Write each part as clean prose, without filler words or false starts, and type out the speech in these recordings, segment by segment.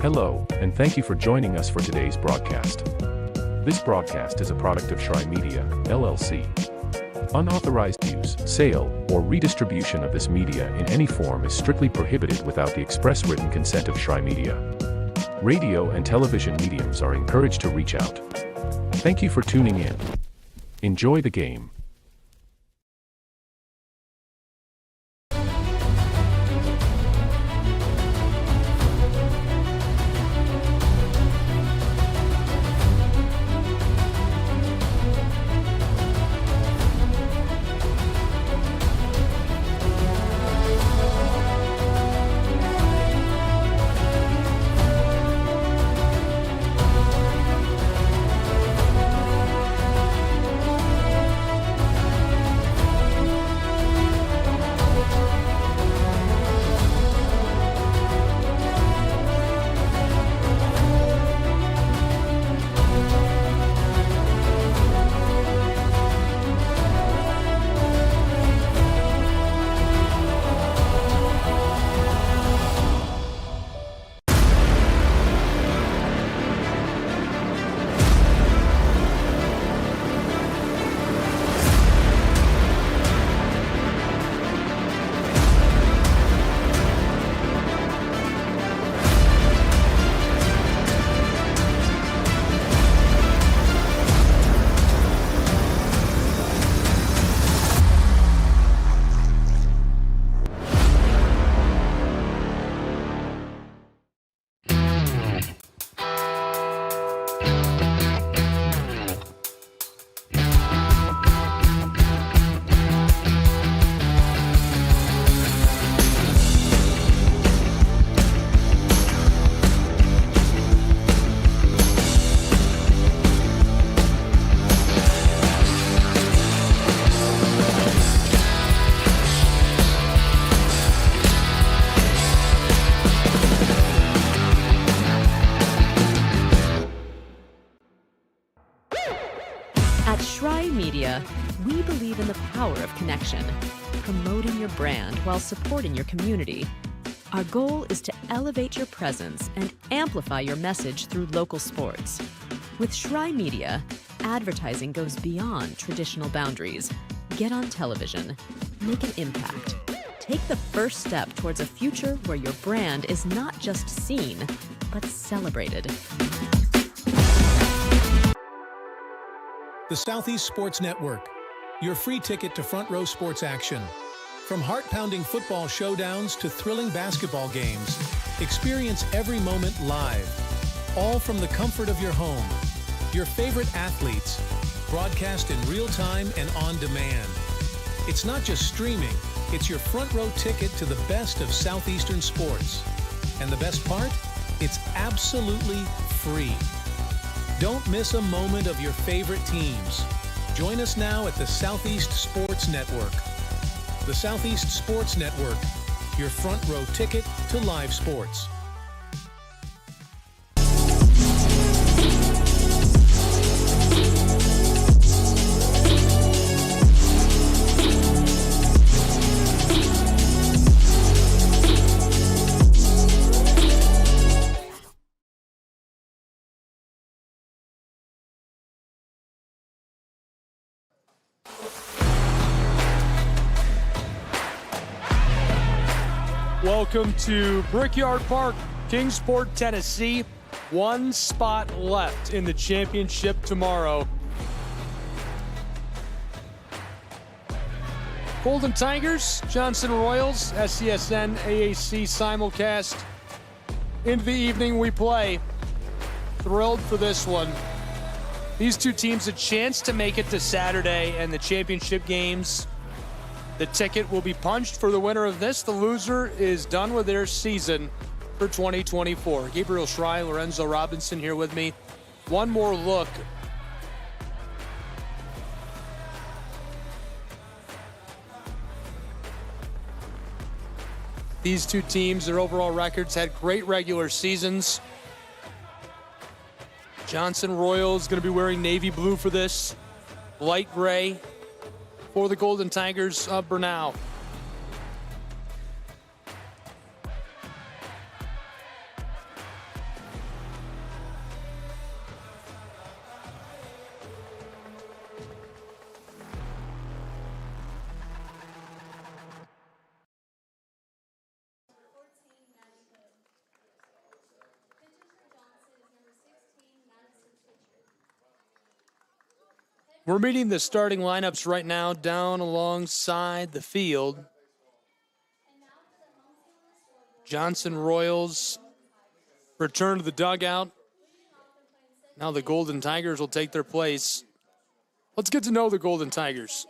Hello, and thank you for joining us for today's broadcast. This broadcast is a product of Shry Media, LLC. Unauthorized use, sale, or redistribution of this media in any form is strictly prohibited without the express written consent of Shry Media. Radio and television mediums are encouraged to reach out. Thank you for tuning in. Enjoy the game. At Shry Media, we believe in the power of connection, promoting your brand while supporting your community. Our goal is to elevate your presence and amplify your message through local sports. With Shry Media, advertising goes beyond traditional boundaries. Get on television, make an impact. Take the first step towards a future where your brand is not just seen, but celebrated. The Southeast Sports Network, your free ticket to front row sports action. From heart-pounding football showdowns to thrilling basketball games, experience every moment live, all from the comfort of your home. Your favorite athletes, broadcast in real time and on demand. It's not just streaming, it's your front row ticket to the best of Southeastern sports. And the best part? It's absolutely free. Don't miss a moment of your favorite teams. Join us now at the Southeast Sports Network. The Southeast Sports Network, your front row ticket to live sports. Welcome to Brickyard Park, Kingsport, Tennessee. One spot left in the championship tomorrow. Golden Tigers, Johnson Royals, SCSN, AAC simulcast. Into the evening we play. Thrilled for this one. These two teams a chance to make it to Saturday and the championship games. The ticket will be punched for the winner of this. The loser is done with their season for 2024. Gabriel Shry, Lorenzo Robinson here with me. One more look. These two teams, their overall records, had great regular seasons. Johnson Royals going to be wearing navy blue for this. Light gray for the Golden Tigers of Brenau. We're meeting the starting lineups right now down alongside the field. Johnson Royals return to the dugout. Now the Golden Tigers will take their place. Let's get to know the Golden Tigers.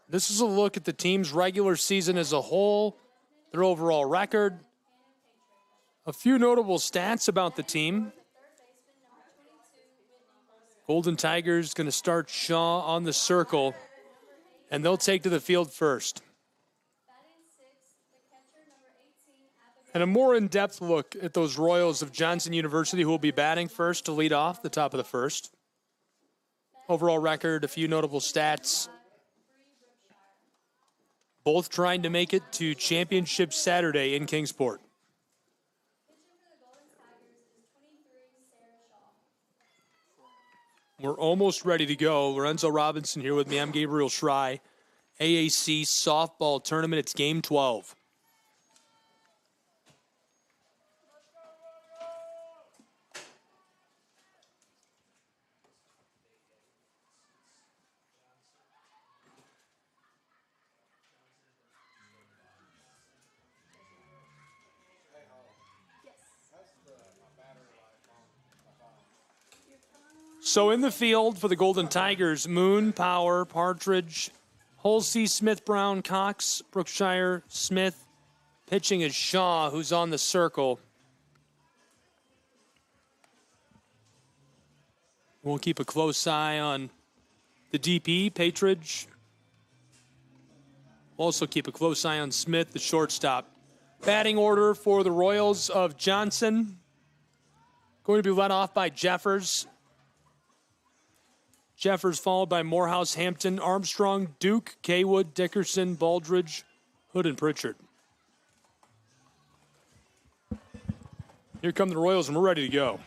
This is a look at the team's regular season as a whole, their overall record. A few notable stats about the team. Golden Tigers going to start Shaw on the circle, and they'll take to the field first. And a more in-depth look at those Royals of Johnson University, who will be batting first to lead off the top of the first. Overall record, a few notable stats. Both trying to make it to Championship Saturday in Kingsport. We're almost ready to go. Lorenzo Robinson here with me. I'm Gabriel Schrei. AAC softball tournament. It's game 12. So in the field for the Golden Tigers, Moon, Power, Partridge, Holsey, Smith, Brown, Cox, Brookshire, Smith. Pitching is Shaw, who's on the circle. We'll keep a close eye on the DP, Patridge. We'll also keep a close eye on Smith, the shortstop. Batting order for the Royals of Johnson. Going to be led off by Jeffers. Jeffers followed by Morehouse, Hampton, Armstrong, Duke, Kaywood, Dickerson, Baldridge, Hood, and Pritchard. Here come the Royals, and we're ready to go.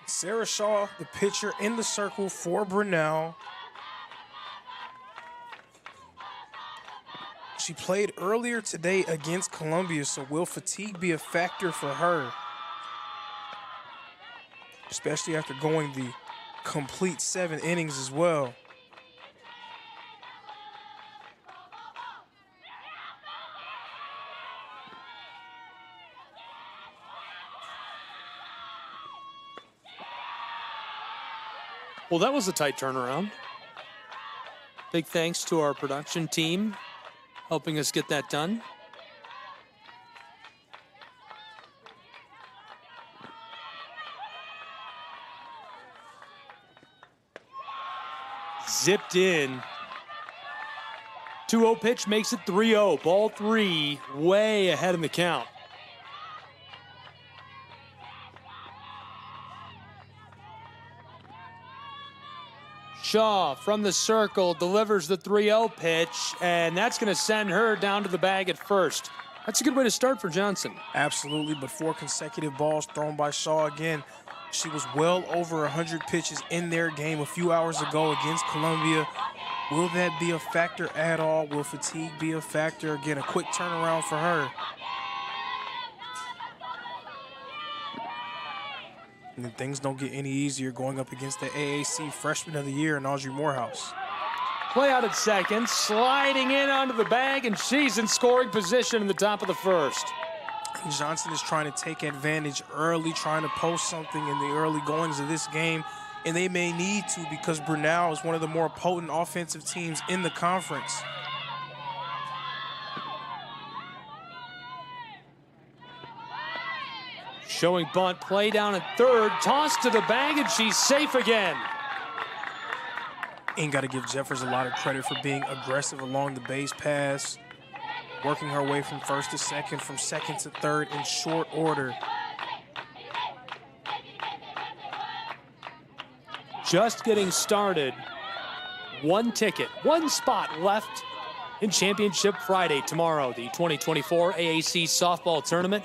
Sarah Shaw, the pitcher in the circle for Brenau. She played earlier today against Columbia, so will fatigue be a factor for her? Especially after going the complete 7 innings as well. Well, that was a tight turnaround. Big thanks to our production team helping us get that done. Zipped in. 2-0 pitch makes it 3-0. Ball 3, way ahead in the count. Shaw from the circle delivers the 3-0 pitch, and that's going to send her down to the bag at first. That's a good way to start for Johnson. Absolutely, but 4 consecutive balls thrown by Shaw again. She was well over 100 pitches in their game a few hours ago against Columbia. Will that be a factor at all? Will fatigue be a factor? Again, a quick turnaround for her. And then things don't get any easier going up against the AAC Freshman of the Year in Audrey Morehouse. Play out at second, sliding in onto the bag, and she's in scoring position in the top of the first. Johnson is trying to take advantage early, trying to post something in the early goings of this game, and they may need to because Brenau is one of the more potent offensive teams in the conference. Showing bunt, play down at third, tossed to the bag, and she's safe again. Ain't got to give Jeffers a lot of credit for being aggressive along the base pass, working her way from first to second, from second to third in short order. Just getting started. 1 ticket, 1 spot left in Championship Friday tomorrow, the 2024 AAC Softball Tournament.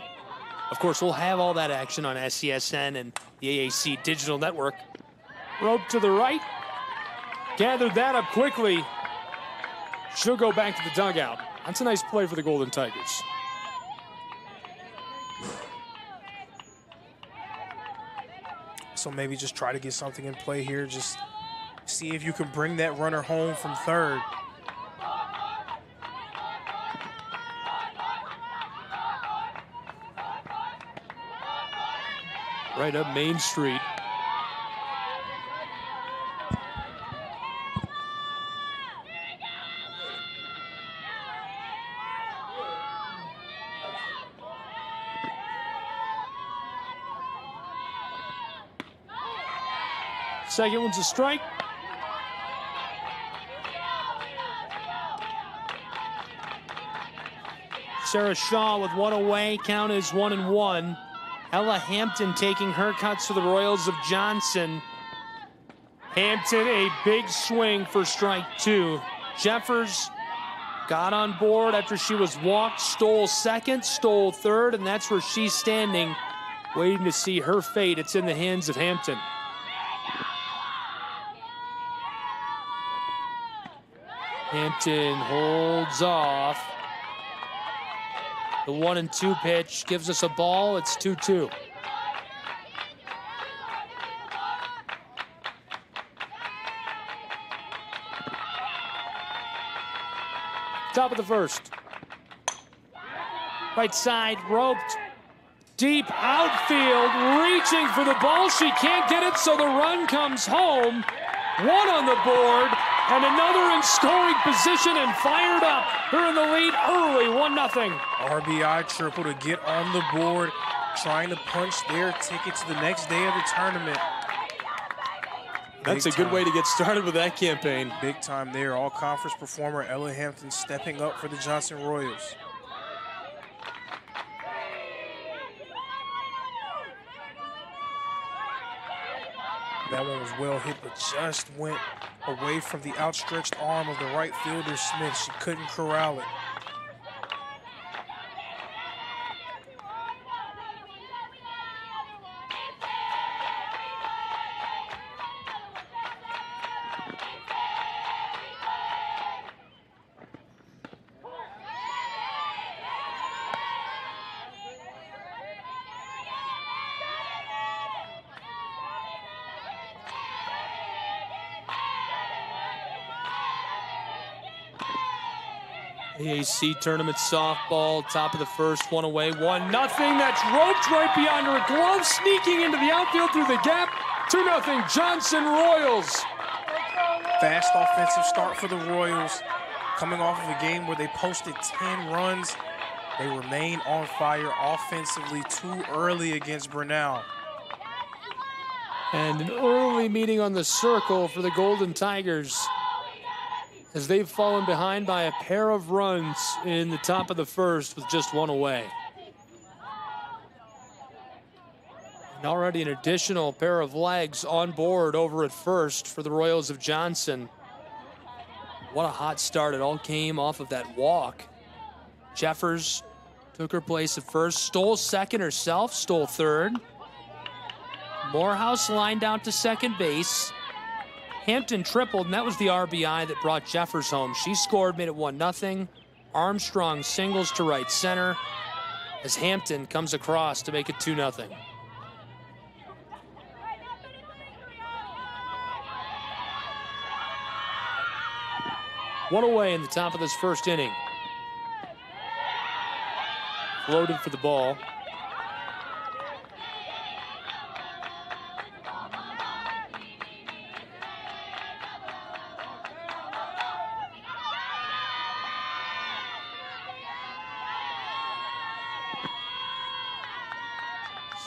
Of course, we'll have all that action on SCSN and the AAC Digital Network. Rope to the right. gathered that up quickly. She'll go back to the dugout. That's a nice play for the Golden Tigers. So maybe just try to get something in play here. Just see if you can bring that runner home from third. Right up Main Street. Second one's a strike. Sarah Shaw with one away. Count is 1-1. Ella Hampton taking her cuts for the Royals of Johnson. Hampton, a big swing for strike two. Jeffers got on board after she was walked, stole second, stole third, and that's where she's standing, waiting to see her fate. It's in the hands of Hampton. Hampton holds off. The 1-2 pitch gives us a ball. It's 2-2. Top of the first. Right side, roped. Deep outfield, reaching for the ball. She can't get it, so the run comes home. One on the board, and another in scoring position and fired up. They're in the lead early, 1-0. RBI triple to get on the board, trying to punch their ticket to the next day of the tournament. That's a good way to get started with that campaign. Big time there. All-conference performer Ella Hampton stepping up for the Johnson Royals. That one was well hit, but just went away from the outstretched arm of the right fielder, Smith. She couldn't corral it. AAC tournament softball, top of the first, one away, 1-0. That's roped right beyond her glove, sneaking into the outfield through the gap. 2-0 Johnson Royals. Fast offensive start for the Royals. Coming off of a game where they posted 10 runs, they remain on fire offensively too early against Brenau. And an early meeting on the circle for the Golden Tigers, as they've fallen behind by a pair of runs in the top of the first with just one away. And already an additional pair of legs on board over at first for the Royals of Johnson. What a hot start. It all came off of that walk. Jeffers took her place at first, stole second herself, stole third. Morehouse lined out to second base. Hampton tripled, and that was the RBI that brought Jeffers home. She scored, made it 1-0. Armstrong singles to right center as Hampton comes across to make it 2-0. One away in the top of this first inning. Loaded for the ball.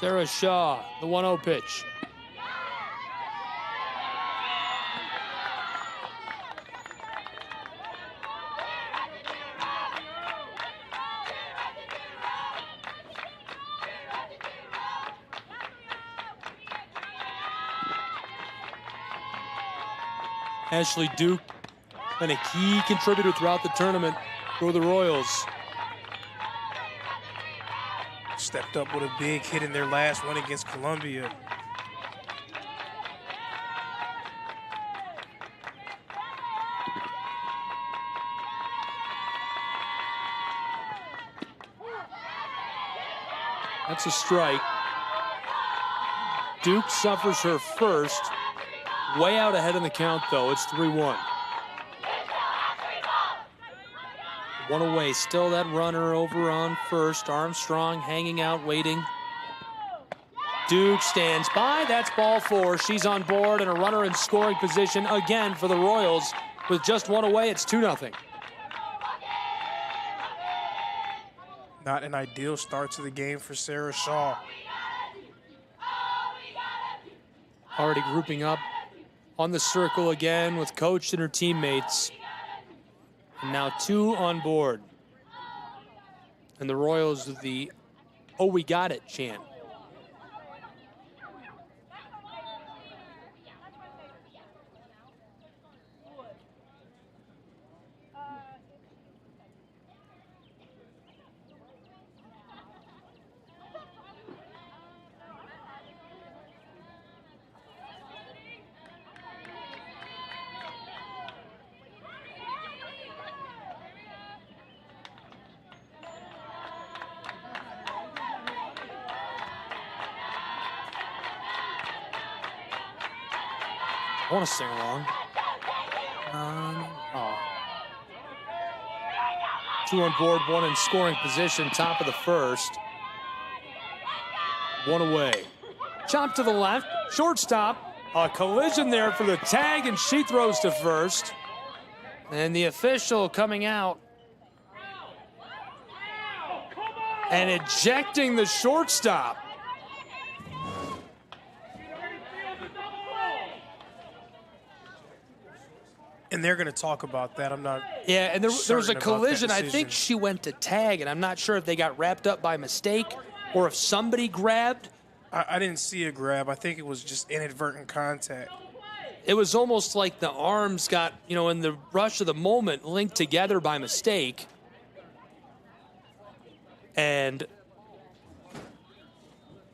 Sarah Shaw, the 1-0 pitch. Ashley Duke, been a key contributor throughout the tournament for the Royals. Stepped up with a big hit in their last one against Columbia. That's a strike. Duke suffers her first. Way out ahead in the count, though. It's 3-1. One away. Still that runner over on first. Armstrong hanging out, waiting. Duke stands by. That's ball 4. She's on board and a runner in scoring position again for the Royals. With just one away, it's 2-0. Not an ideal start to the game for Sarah Shaw. Already grouping up on the circle again with coach and her teammates. And now 2 on board. And the Royals with the "oh, we got it" chant. I want to sing along. 2 on board, 1 in scoring position, top of the first. 1 away. Chop to the left, shortstop. A collision there for the tag, and she throws to first. And the official coming out and ejecting the shortstop. And they're going to talk about that. I'm not. Yeah, and there was a collision. I decision. think she went to tag, and I'm not sure if they got wrapped up by mistake or if somebody grabbed. I didn't see a grab. I think it was just inadvertent contact. It was almost like the arms got, in the rush of the moment, linked together by mistake. And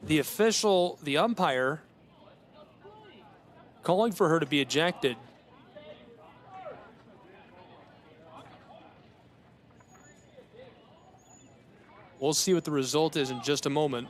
the official, the umpire, calling for her to be ejected. We'll see what the result is in just a moment.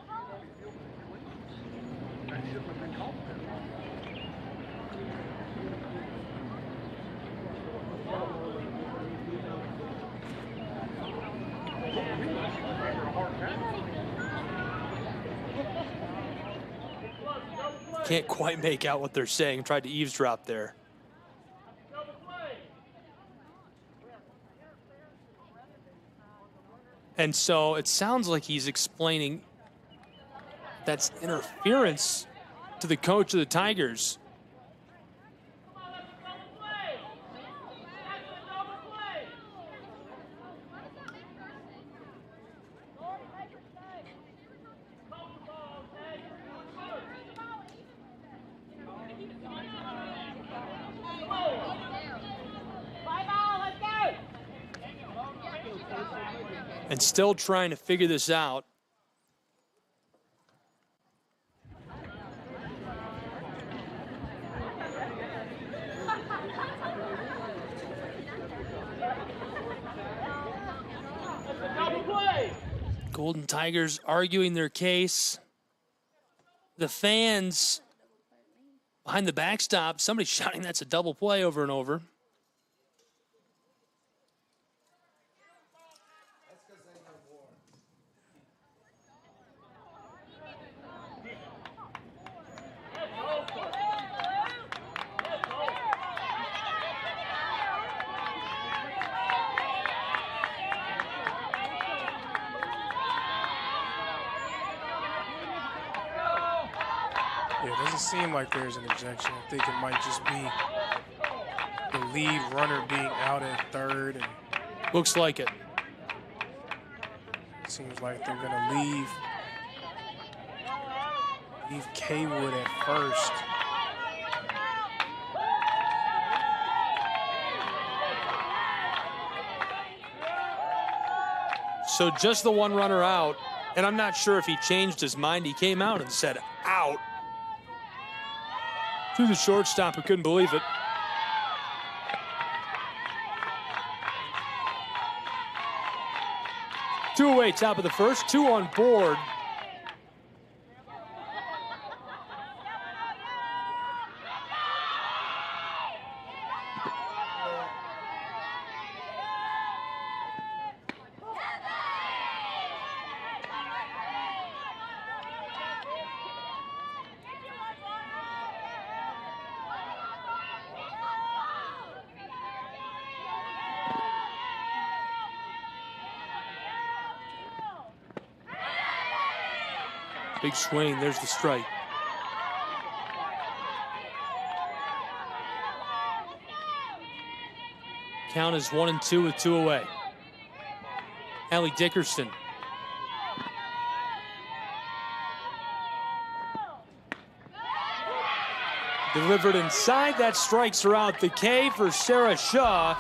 Can't quite make out what they're saying. Tried to eavesdrop there. And so it sounds like he's explaining that's interference to the coach of the Tigers. And still trying to figure this out. Golden Tigers arguing their case. The fans behind the backstop, somebody shouting that's a double play over and over. Yeah, it doesn't seem like there's an ejection. I think it might just be the lead runner being out at third. And looks like it. it seems like they're going to leave Kaywood at first. So just the one runner out, and I'm not sure if he changed his mind. He came out and said, out. To the shortstop, who couldn't believe it. Two away, top of the first, 2 on board. Big swing. There's the strike. Count is 1-2 with 2 away. Allie Dickerson. Delivered inside. That strikes her out. The K for Sarah Shaw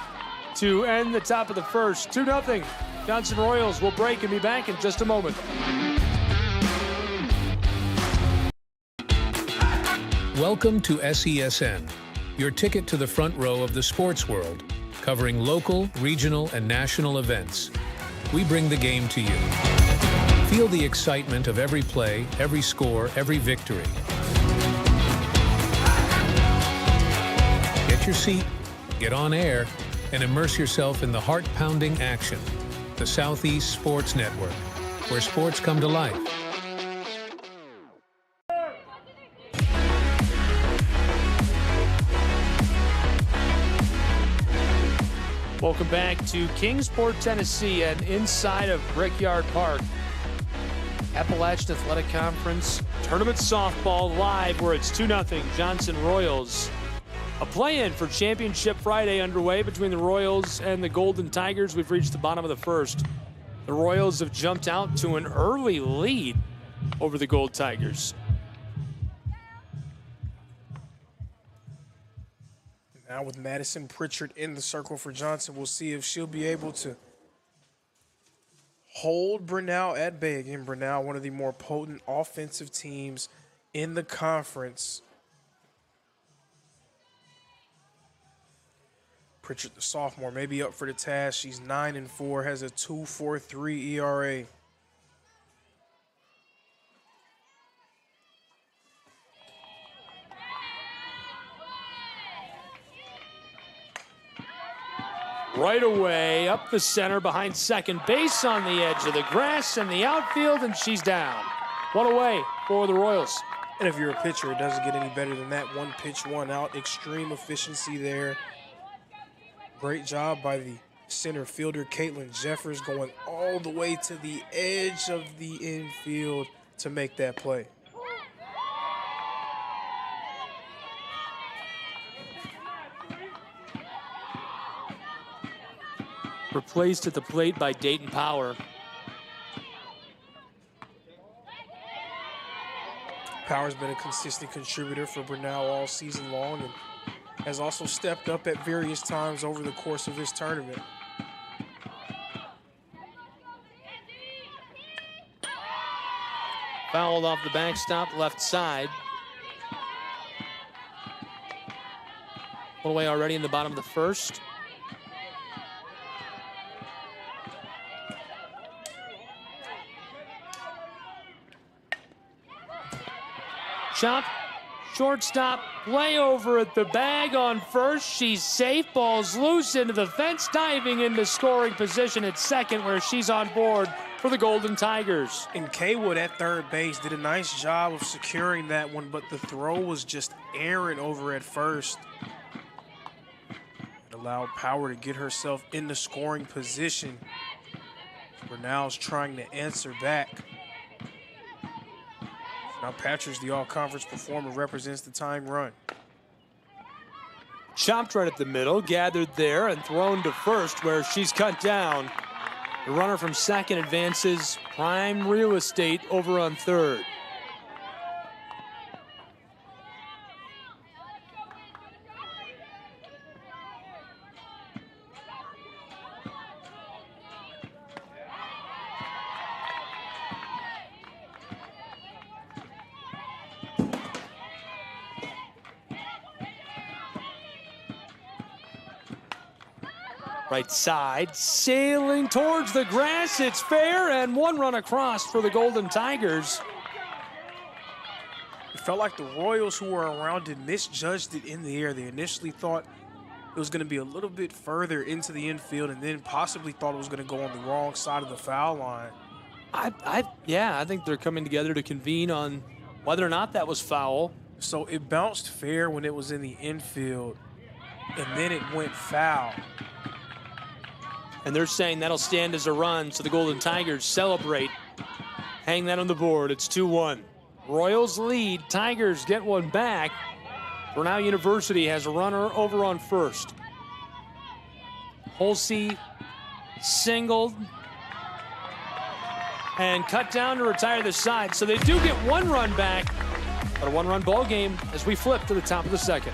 to end the top of the first. 2-0. Johnson Royals will break and be back in just a moment. Welcome to SESN, your ticket to the front row of the sports world, covering local, regional, and national events. We bring the game to you. Feel the excitement of every play, every score, every victory. Get your seat, get on air, and immerse yourself in the heart-pounding action. The Southeast Sports Network, where sports come to life. Welcome back to Kingsport, Tennessee, and inside of Brickyard Park. Appalachian Athletic Conference Tournament Softball live, where it's 2-0 Johnson Royals. A play-in for Championship Friday underway between the Royals and the Golden Tigers. We've reached the bottom of the first. The Royals have jumped out to an early lead over the Gold Tigers. Now with Madison Pritchard in the circle for Johnson, we'll see if she'll be able to hold Brenau at bay. Again, Brenau, one of the more potent offensive teams in the conference. Pritchard, the sophomore, may be up for the task. She's 9-4, has a 2.43 ERA. Right away, up the center, behind second base on the edge of the grass and the outfield, and she's down. 1 away for the Royals. And if you're a pitcher, it doesn't get any better than that. 1 pitch, 1 out. Extreme efficiency there. Great job by the center fielder, Caitlin Jeffers, going all the way to the edge of the infield to make that play. Replaced at the plate by Dayton Power. Power's been a consistent contributor for Brenau all season long and has also stepped up at various times over the course of this tournament. Fouled off the backstop, left side. 1 away already in the bottom of the first. Chop, shortstop, play over at the bag on first. She's safe, ball's loose into the fence, diving into scoring position at second, where she's on board for the Golden Tigers. And Kaywood at third base did a nice job of securing that one, but the throw was just errant over at first. It allowed Power to get herself in the scoring position. Brenau's trying to answer back. Now Patridge, the all-conference performer, represents the tying run. Chopped right at the middle, gathered there, and thrown to first, where she's cut down. The runner from second advances, prime real estate over on third. Right side, sailing towards the grass. It's fair, and 1 run across for the Golden Tigers. It felt like the Royals, who were around it, misjudged it in the air. They initially thought it was going to be a little bit further into the infield, and then possibly thought it was going to go on the wrong side of the foul line. I think they're coming together to convene on whether or not that was foul. So it bounced fair when it was in the infield, and then it went foul. And they're saying that'll stand as a run, so the Golden Tigers celebrate. Hang that on the board. It's 2-1. Royals lead. Tigers get one back. Brenau University has a runner over on first. Holsey singled and cut down to retire the side. So they do get one run back, but a one-run ball game as we flip to the top of the second.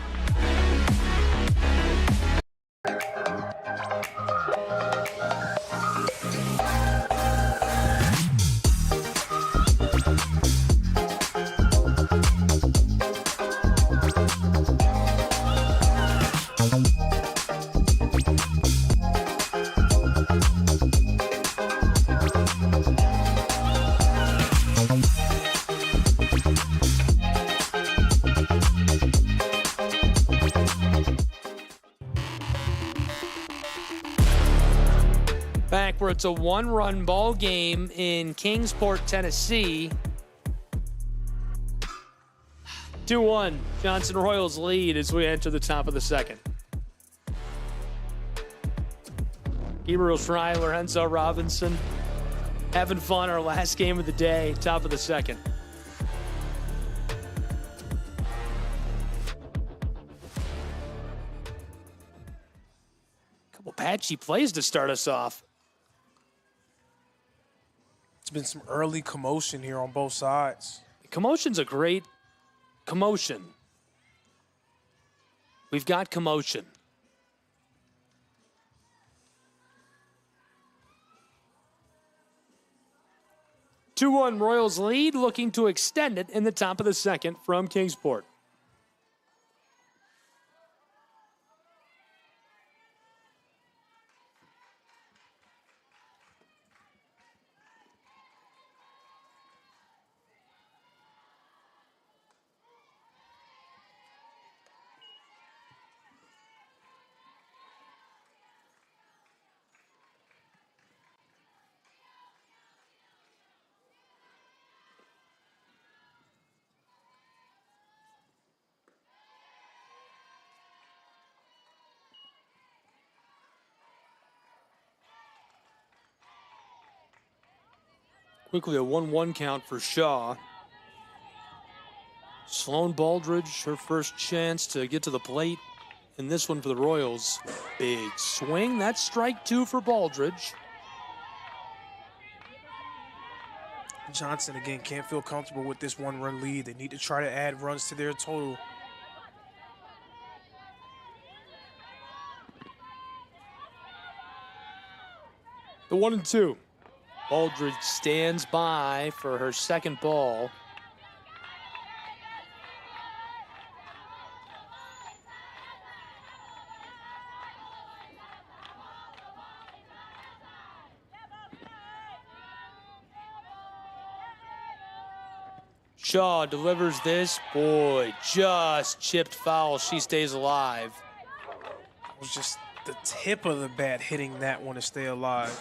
Back where it's a one-run ball game in Kingsport, Tennessee. 2-1, Johnson Royals lead as we enter the top of the second. Gabriel Fry, Lorenzo Robinson, having fun, our last game of the day, top of the second. Couple patchy plays to start us off. It's been some early commotion here on both sides. Commotion's a great commotion. We've got commotion. Two-one Royals lead, looking to extend it in the top of the second from Kingsport. Quickly a 1-1 count for Shaw. Sloan Baldridge, her first chance to get to the plate in this one for the Royals. Big swing, that's strike two for Baldridge. Johnson, again, can't feel comfortable with this one-run lead. They need to try to add runs to their total. The 1-2. Baldridge stands by for her second ball. Shaw delivers this. Boy, just chipped foul. She stays alive. It was just the tip of the bat hitting that one to stay alive.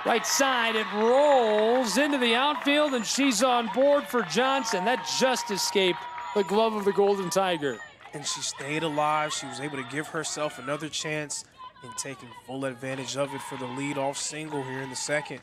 Right side, it rolls into the outfield, and she's on board for Johnson. That just escaped the glove of the Golden Tiger. And she stayed alive. She was able to give herself another chance in taking full advantage of it for the leadoff single here in the second.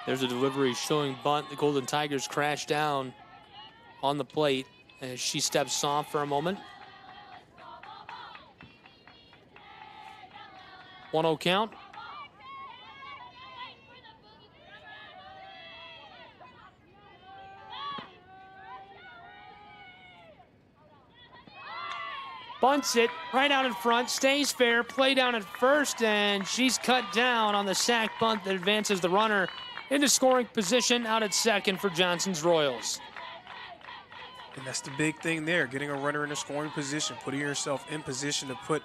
There's a delivery showing bunt. The Golden Tigers crash down on the plate as she steps off for a moment. 1-0 count. Bunts it right out in front, stays fair, play down at first, and she's cut down on the sac bunt that advances the runner into scoring position out at second for Johnson's Royals. And that's the big thing there, getting a runner in a scoring position, putting yourself in position to put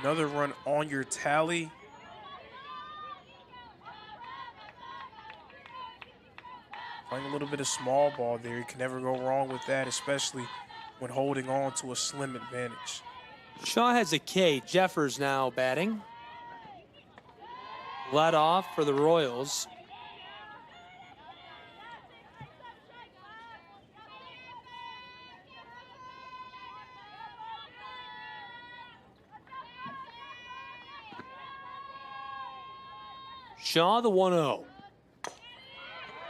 another run on your tally. Playing a little bit of small ball there. You can never go wrong with that, especially when holding on to a slim advantage. Shaw has a K. Jeffers now batting. Led off for the Royals. Shaw, the 1-0.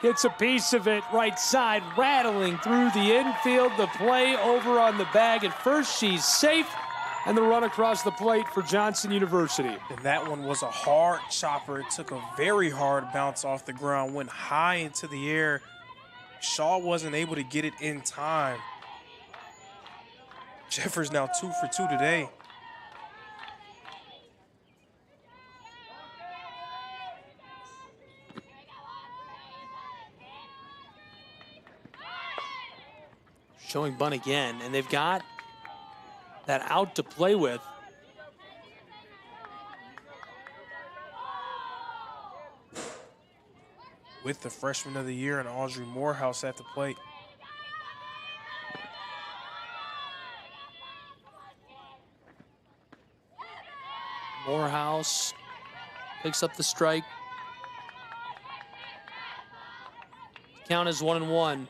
Gets a piece of it right side, rattling through the infield. The play over on the bag. At first, she's safe, and the run across the plate for Johnson University. And that one was a hard chopper. It took a very hard bounce off the ground, went high into the air. Shaw wasn't able to get it in time. Jeffers now 2 for 2 today. Showing bunt again, and they've got that out to play with. With the freshman of the year and Audrey Morehouse at the plate. Morehouse picks up the strike. Count is 1-1.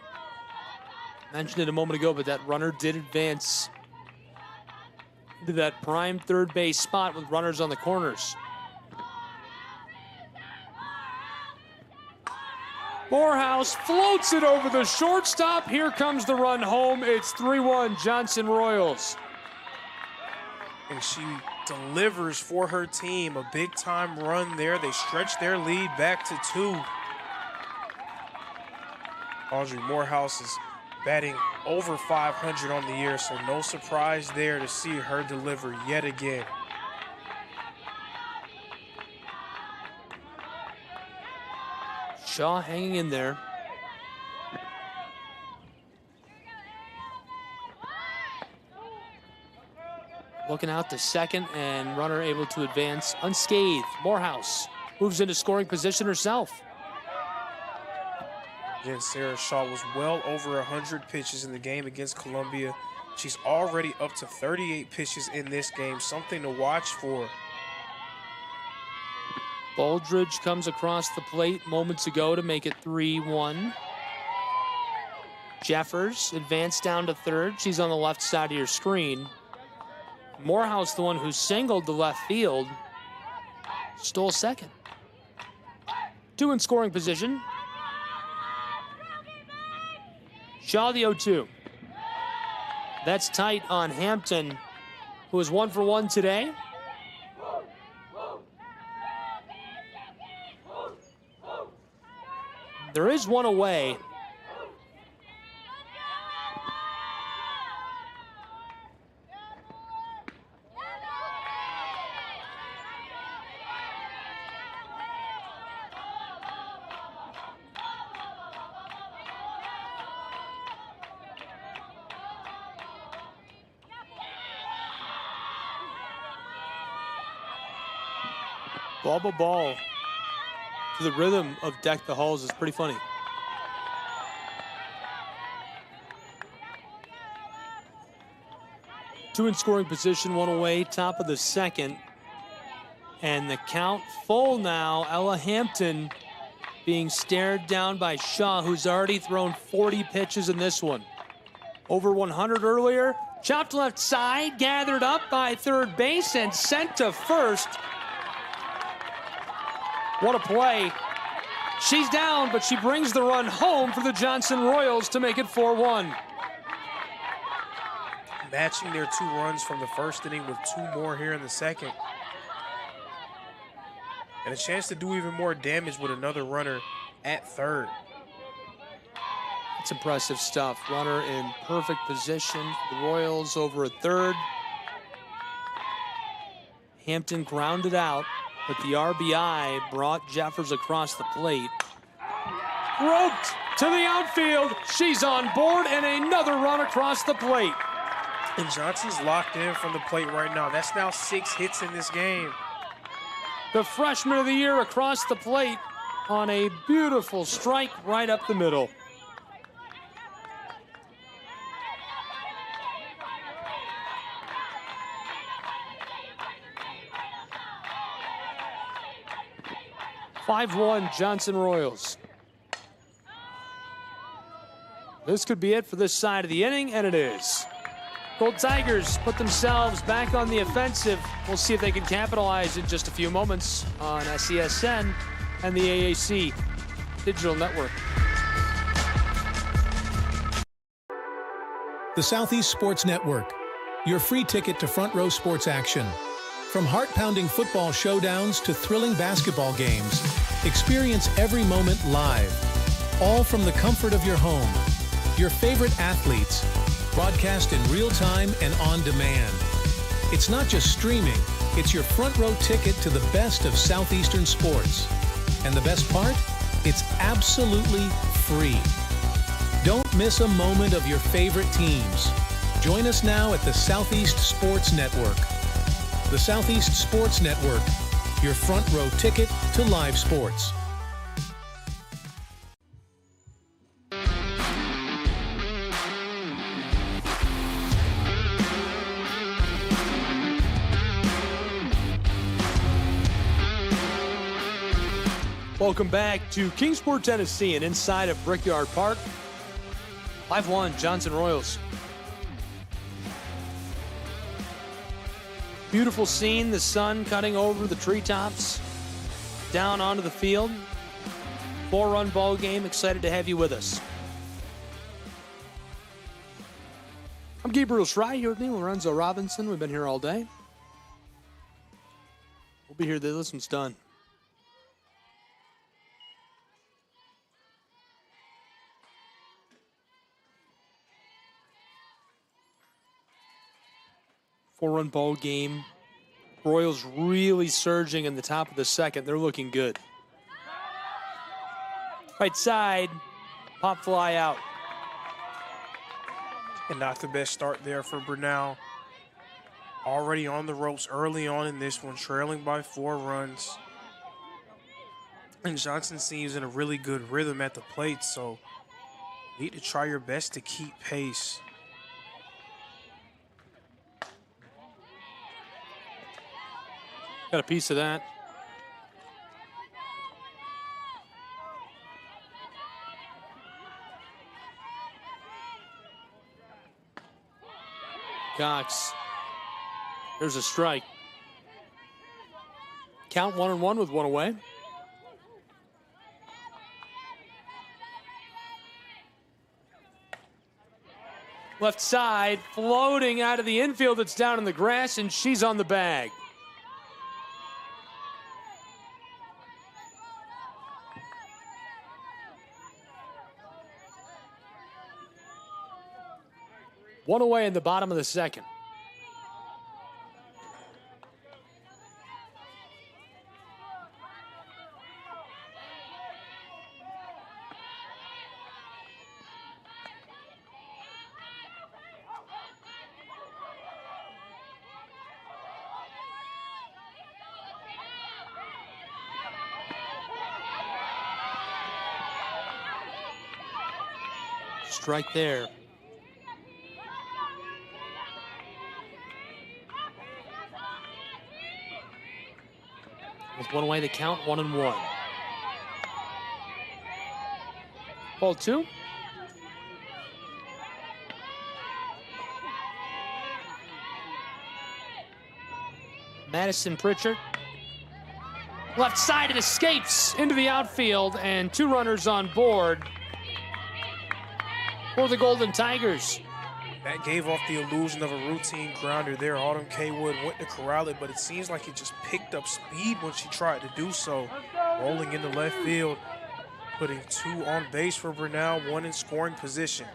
Mentioned it a moment ago, but that runner did advance into that prime third base spot with runners on the corners. Morehouse floats it over the shortstop. Here comes the run home. It's 3-1 Johnson Royals. And she delivers for her team. A big-time run there. They stretch their lead back to 2. Audrey Morehouse is batting over 500 on the year, so no surprise there to see her deliver yet again. Shaw hanging in there. Looking out to second, and runner able to advance unscathed. Morehouse moves into scoring position herself. Again, Sarah Shaw was well over 100 pitches in the game against Columbia. She's already up to 38 pitches in this game, something to watch for. Baldridge comes across the plate moments ago to make it 3-1. Jeffers advanced down to third. She's on the left side of your screen. Morehouse, the one who singled the left field, stole second. 2 in scoring position. Shaw, the 0-2. That's tight on Hampton, who is 1 for 1 today. There is one away. Ball to the rhythm of Deck the Halls is pretty funny. Two in scoring position, one away, top of the second. And the count full now. Ella Hampton being stared down by Shaw, who's already thrown 40 pitches in this one. Over 100 earlier. Chopped left side, gathered up by third base and sent to first. What a play. She's down, but she brings the run home for the Johnson Royals to make it 4-1. Matching their 2 runs from the first inning with 2 more here in the second. And a chance to do even more damage with another runner at third. It's impressive stuff. Runner in perfect position for the Royals over at third. Hampton grounded out, but the RBI brought Jeffers across the plate. roped to the outfield. She's on board, and another run across the plate. And Johnson's locked in from the plate right now. That's now 6 hits in this game. The freshman of the year across the plate on a beautiful strike right up the middle. (5-1) Johnson Royals. This could be it for this side of the inning, and it is. Gold Tigers put themselves back on the offensive. We'll see if they can capitalize in just a few moments on SESN and the AAC Digital Network. The Southeast Sports Network, your free ticket to front row sports action. From heart-pounding football showdowns to thrilling basketball games, experience every moment live, all from the comfort of your home. Your favorite athletes, broadcast in real time and on demand. It's not just streaming, it's your front row ticket to the best of Southeastern sports. And the best part? It's absolutely free. Don't miss a moment of your favorite teams. Join us now at the Southeast Sports Network. The Southeast Sports Network, your front row ticket to live sports. Welcome back to Kingsport, Tennessee, and inside of Brickyard Park. 5-1 Johnson Royals. Beautiful scene, the sun cutting over the treetops, down onto the field. 4-run ball game, excited to have you with us. I'm Gabriel Schrei, here with me, Lorenzo Robinson. We've been here all day. We'll be here till this one's done. Four-run ball game. Royals really surging in the top of the second. They're looking good. Right side, pop fly out. And not the best start there for Brenau. Already on the ropes early on in this one, trailing by 4 runs. And Johnson seems in a really good rhythm at the plate, so you need to try your best to keep pace. Got a piece of that. Cox. There's a strike. Count 1-1 with 1 away. Left side, floating out of the infield. It's down in the grass, and she's on the bag. One away in the bottom of the second. Strike there. With 1 away, the count 1-1. Ball 2. Madison Pritchard. Left side, it escapes into the outfield, and 2 runners on board for the Golden Tigers. That gave off the illusion of a routine grounder there. Autumn Kaywood went to corral it, but it seems like it just picked up speed when she tried to do so. Rolling into left field, putting 2 on base for Brenau, 1 in scoring position.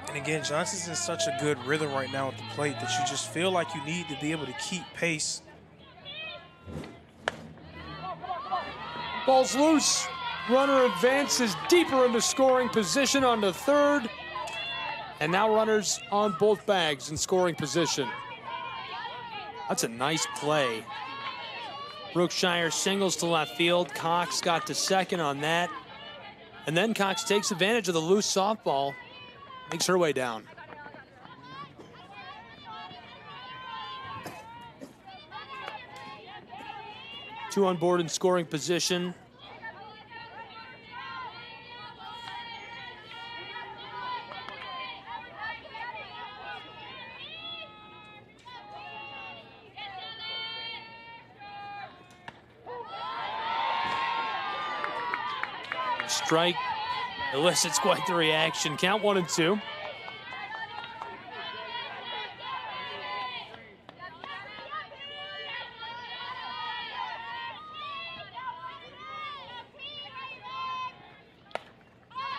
And again, Johnson's in such a good rhythm right now at the plate that you just feel like you need to be able to keep pace. Ball's loose. Runner advances deeper into scoring position on the third. And now runners on both bags in scoring position. That's a nice play. Brookshire singles to left field. Cox got to second on that. And then Cox takes advantage of the loose softball. Makes her way down. Two on board in scoring position. Strike elicits quite the reaction. Count 1-2.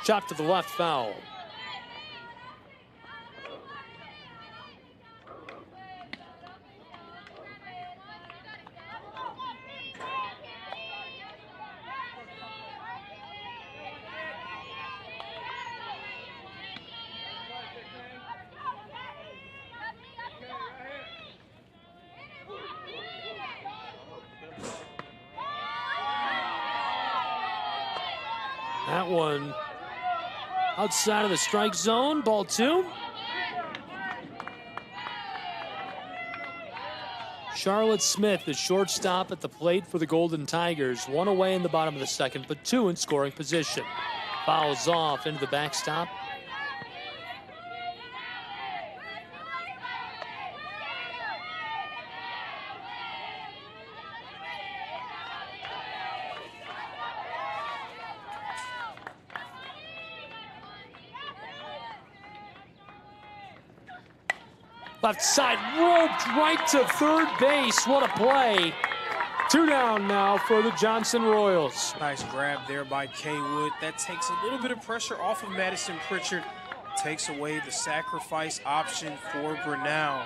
Chop to the left, foul. That one outside of the strike zone, ball 2. Charlotte Smith, the shortstop at the plate for the Golden Tigers. 1 away in the bottom of the second, but 2 in scoring position. Fouls off into the backstop. Left side roped right to third base. What a play. 2 down now for the Johnson Royals. Nice grab there by Kaywood. That takes a little bit of pressure off of Madison Pritchard. Takes away the sacrifice option for Brenau.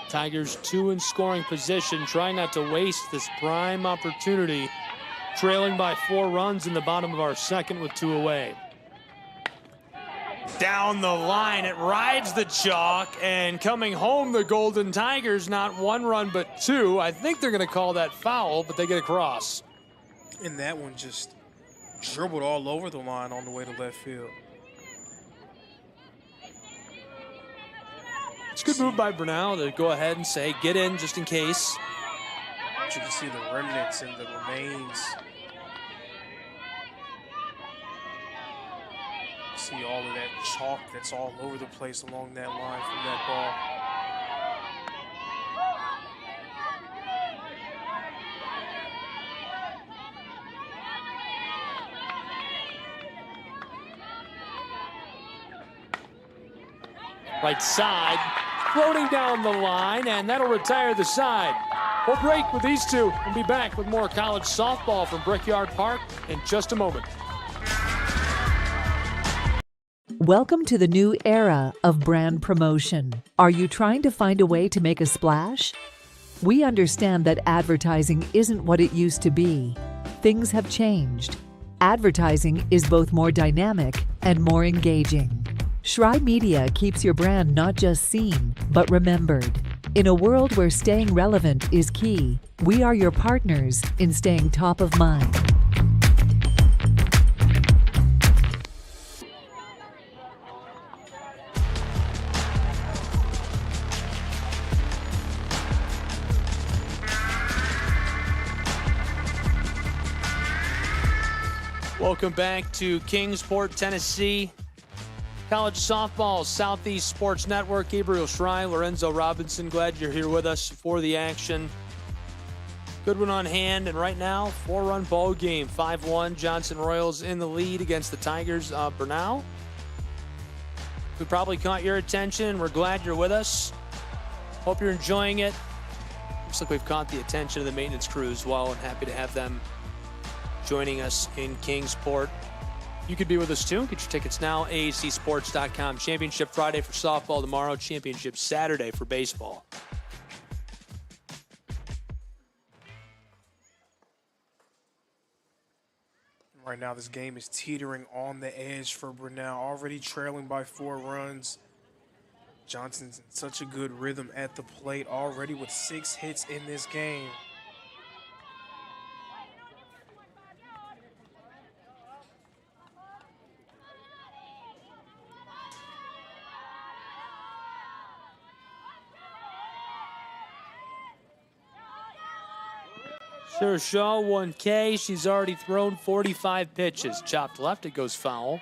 Tigers 2 in scoring position, trying not to waste this prime opportunity. Trailing by 4 runs in the bottom of our second with 2 away. Down the line, it rides the chalk, and coming home, the Golden Tigers, not 1 run, but 2. I think they're gonna call that foul, but they get across. And that one just dribbled all over the line on the way to left field. It's a good move by Brenau to go ahead and say, get in just in case. But you can see the remnants and the remains. See all of that chalk that's all over the place along that line from that ball. Right side, floating down the line, and that'll retire the side. We'll break with these two and be back with more college softball from Brickyard Park in just a moment. Welcome to the new era of brand promotion. Are you trying to find a way to make a splash? We understand that advertising isn't what it used to be. Things have changed. Advertising is both more dynamic and more engaging. Shry Media keeps your brand not just seen, but remembered. In a world where staying relevant is key, we are your partners in staying top of mind. Welcome back to Kingsport, Tennessee. College softball, Southeast Sports Network. Gabriel Shry, Lorenzo Robinson, glad you're here with us for the action. Good one on hand, and right now, 4-run ball game, 5-1. Johnson Royals in the lead against the Tigers of Brenau. We probably caught your attention. We're glad you're with us. Hope you're enjoying it. Looks like we've caught the attention of the maintenance crew as well, and happy to have them joining us in Kingsport. You could be with us too. Get your tickets now, AACsports.com. Championship Friday for softball tomorrow. Championship Saturday for baseball. Right now, this game is teetering on the edge for Brenau, already trailing by 4 runs. Johnson's in such a good rhythm at the plate, already with 6 hits in this game. Sure, Shaw, 1K. She's already thrown 45 pitches. Chopped left, it goes foul.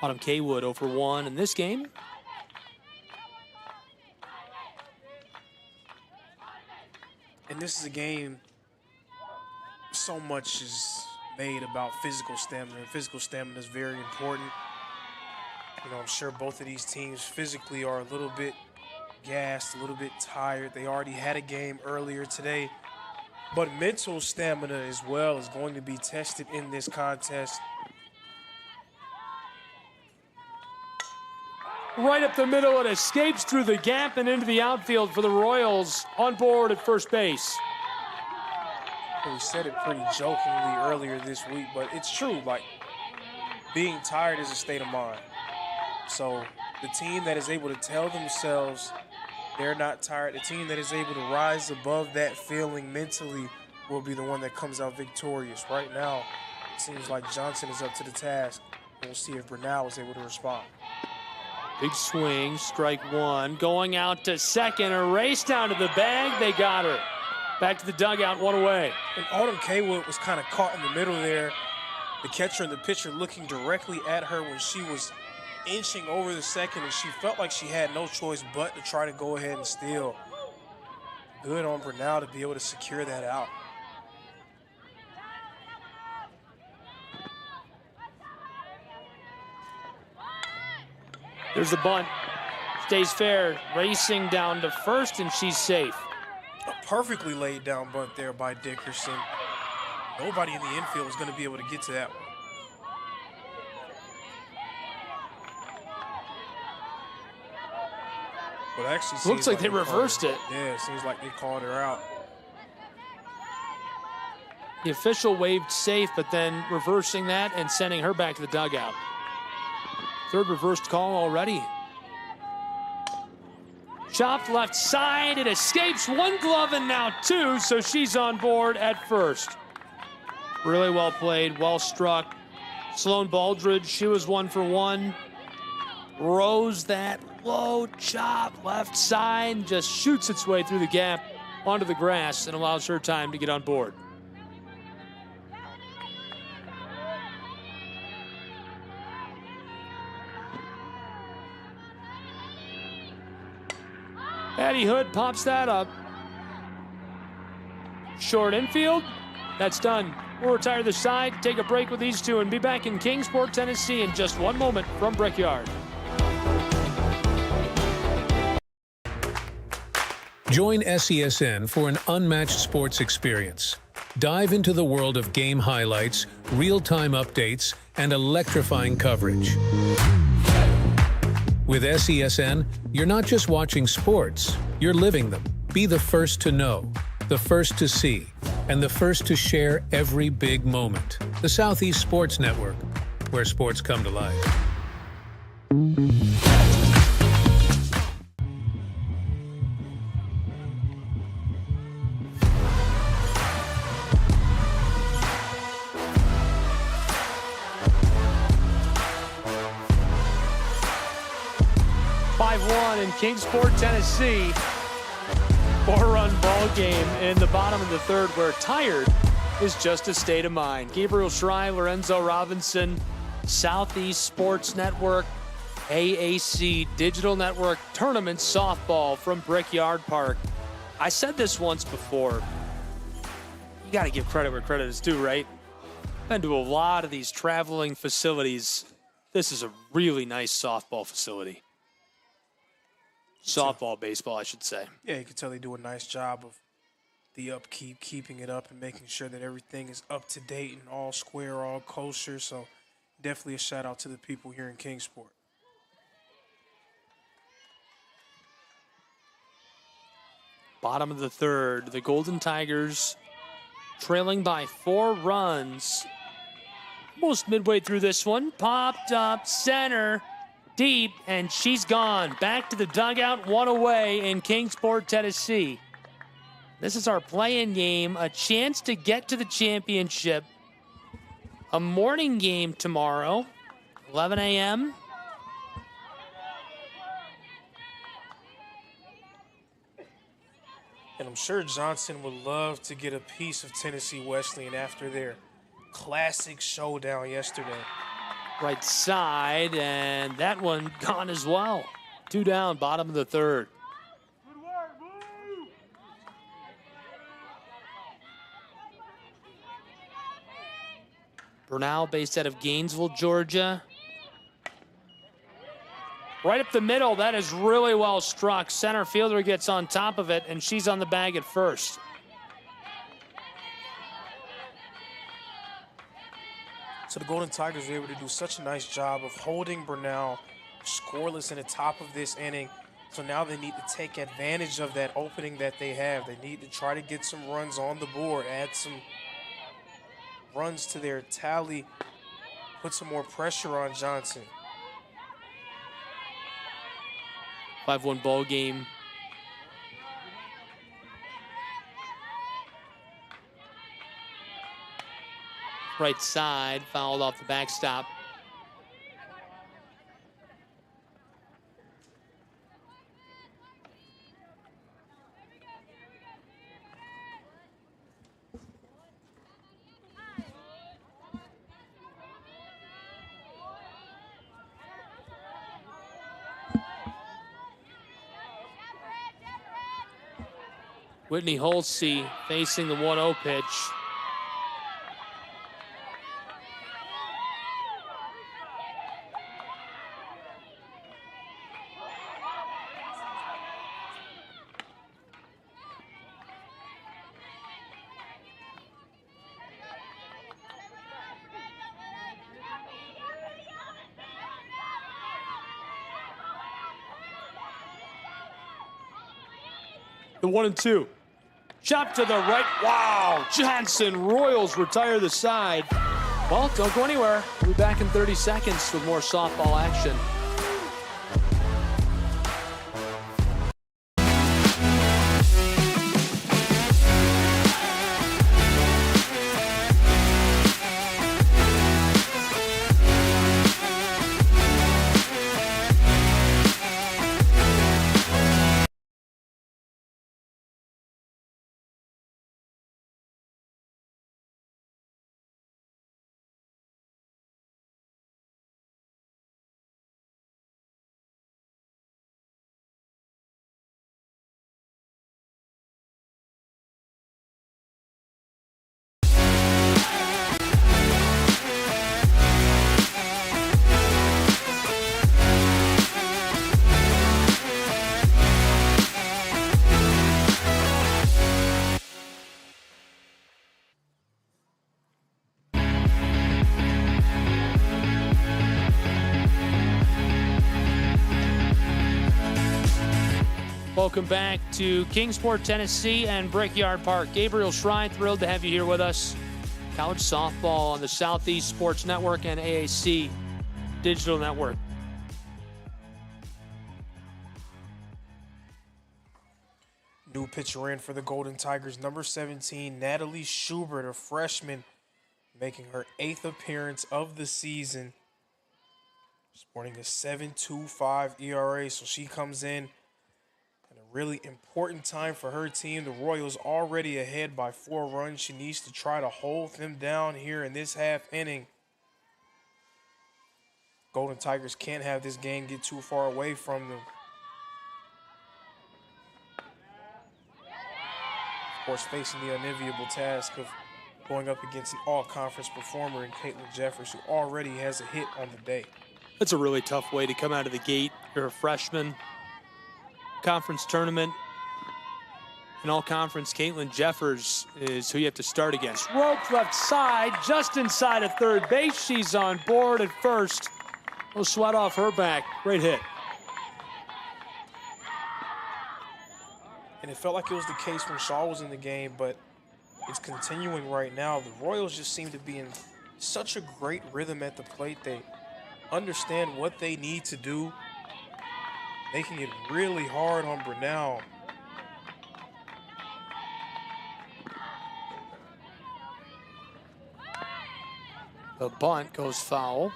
Autumn Kaywood 0 for 1 in this game. And this is a game, so much is made about physical stamina. And physical stamina is very important. You know, I'm sure both of these teams physically are a little bit gassed, a little bit tired. They already had a game earlier today. But mental stamina as well is going to be tested in this contest. Right up the middle, it escapes through the gap and into the outfield for the Royals, on board at first base. We said it pretty jokingly earlier this week, but it's true. Like, being tired is a state of mind. So the team that is able to tell themselves they're not tired, the team that is able to rise above that feeling mentally will be the one that comes out victorious. Right now, it seems like Johnson is up to the task. We'll see if Brenau is able to respond. Big swing, strike 1. Going out to second, a race down to the bag. They got her. Back to the dugout, 1 away. And Autumn Kaywood was kind of caught in the middle there. The catcher and the pitcher looking directly at her when she was inching over the second, and she felt like she had no choice but to try to go ahead and steal. Good on Brenau to be able to secure that out. There's the bunt. Stays fair. Racing down to first, and she's safe. A perfectly laid down bunt there by Dickerson. Nobody in the infield is going to be able to get to that one. But actually, looks like they reversed it. Yeah, it seems like they called her out. The official waved safe, but then reversing that and sending her back to the dugout. Third reversed call already. Chopped left side, it escapes 1 glove and now 2, so she's on board at first. Really well played, well struck. Sloan Baldridge, she was 1 for 1. Rose that low chop left side, just shoots its way through the gap onto the grass and allows her time to get on board. Patty Hood pops that up. Short infield. That's done. We'll retire the side, take a break with these two, and be back in Kingsport, Tennessee in just 1 moment from Brickyard. Join SESN for an unmatched sports experience. Dive into the world of game highlights, real-time updates, and electrifying coverage. With SESN, you're not just watching sports, you're living them. Be the first to know, the first to see, and the first to share every big moment. The Southeast Sports Network, where sports come to life. In Kingsport, Tennessee. 4-run ball game in the bottom of the third, where tired is just a state of mind. Gabriel Schrei, Lorenzo Robinson, Southeast Sports Network, AAC Digital Network Tournament Softball from Brickyard Park. I said this once before. You got to give credit where credit is due, right? Been to a lot of these traveling facilities. This is a really nice softball facility. Softball, baseball, I should say. Yeah, you can tell they do a nice job of the upkeep, keeping it up, and making sure that everything is up to date and all square, all kosher. So definitely a shout out to the people here in Kingsport. Bottom of the third, the Golden Tigers trailing by 4 runs. Almost midway through this one, popped up center, deep, and she's gone. Back to the dugout, 1 away in Kingsport, Tennessee. This is our play-in game, a chance to get to the championship. A morning game tomorrow, 11 a.m. And I'm sure Johnson would love to get a piece of Tennessee Wesleyan after their classic showdown yesterday. Right side, and that one gone as well. 2 down, bottom of the third. Brenau, based out of Gainesville, Georgia. Right up the middle, that is really well struck. Center fielder gets on top of it, and she's on the bag at first. So the Golden Tigers were able to do such a nice job of holding Brenau scoreless in the top of this inning. So now they need to take advantage of that opening that they have. They need to try to get some runs on the board, add some runs to their tally, put some more pressure on Johnson. 5-1 ball game. Right side, fouled off the backstop. Whitney Holsey facing the 1-0 pitch. The 1-2. Chop to the right. Wow. Johnson Royals retire the side. Well, don't go anywhere. We'll be back in 30 seconds with more softball action. Welcome back to Kingsport, Tennessee and Brickyard Park. Gabriel Shrine, thrilled to have you here with us. College softball on the Southeast Sports Network and AAC Digital Network. New pitcher in for the Golden Tigers, number 17, Natalie Schubert, a freshman, making her 8th appearance of the season. Sporting a 7.25 ERA, so she comes in at a really important time for her team. The Royals already ahead by 4 runs. She needs to try to hold them down here in this half inning. Golden Tigers can't have this game get too far away from them. Of course, facing the unenviable task of going up against an all-conference performer in Caitlin Jeffers, who already has a hit on the day. That's a really tough way to come out of the gate. You're a freshman. Conference tournament. in all conference. Caitlin Jeffers is who you have to start against. Rope left side, just inside of third base. She's on board at first. No sweat off her back. Great hit. And it felt like it was the case when Shaw was in the game, but it's continuing right now. The Royals just seem to be in such a great rhythm at the plate. They understand what they need to do, making it really hard on Brenau. The bunt goes foul.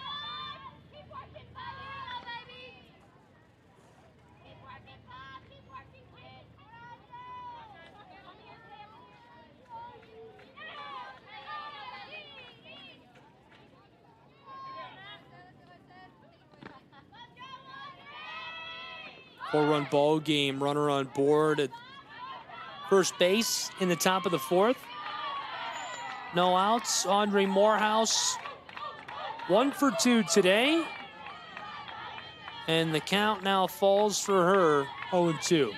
Four-run ball game, runner on board at first base in the top of the fourth. No outs. Andre Morehouse, 1 for 2 today. And the count now falls for her, 0-2.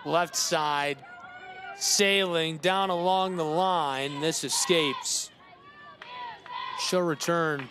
Left side, sailing down along the line. This escapes. She'll return.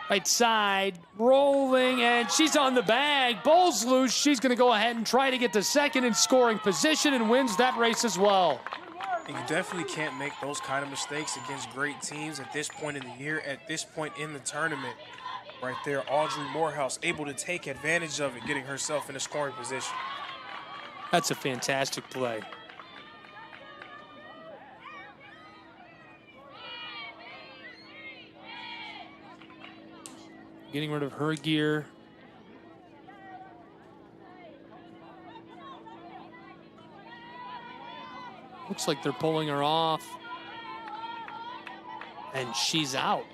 Right side, rolling, and she's on the bag. Ball's loose. She's going to go ahead and try to get to second in scoring position and wins that race as well. And you definitely can't make those kind of mistakes against great teams at this point in the year, at this point in the tournament. Right there, Audrey Morehouse able to take advantage of it, getting herself in a scoring position. That's a fantastic play. Getting rid of her gear. Looks like they're pulling her off. And she's out.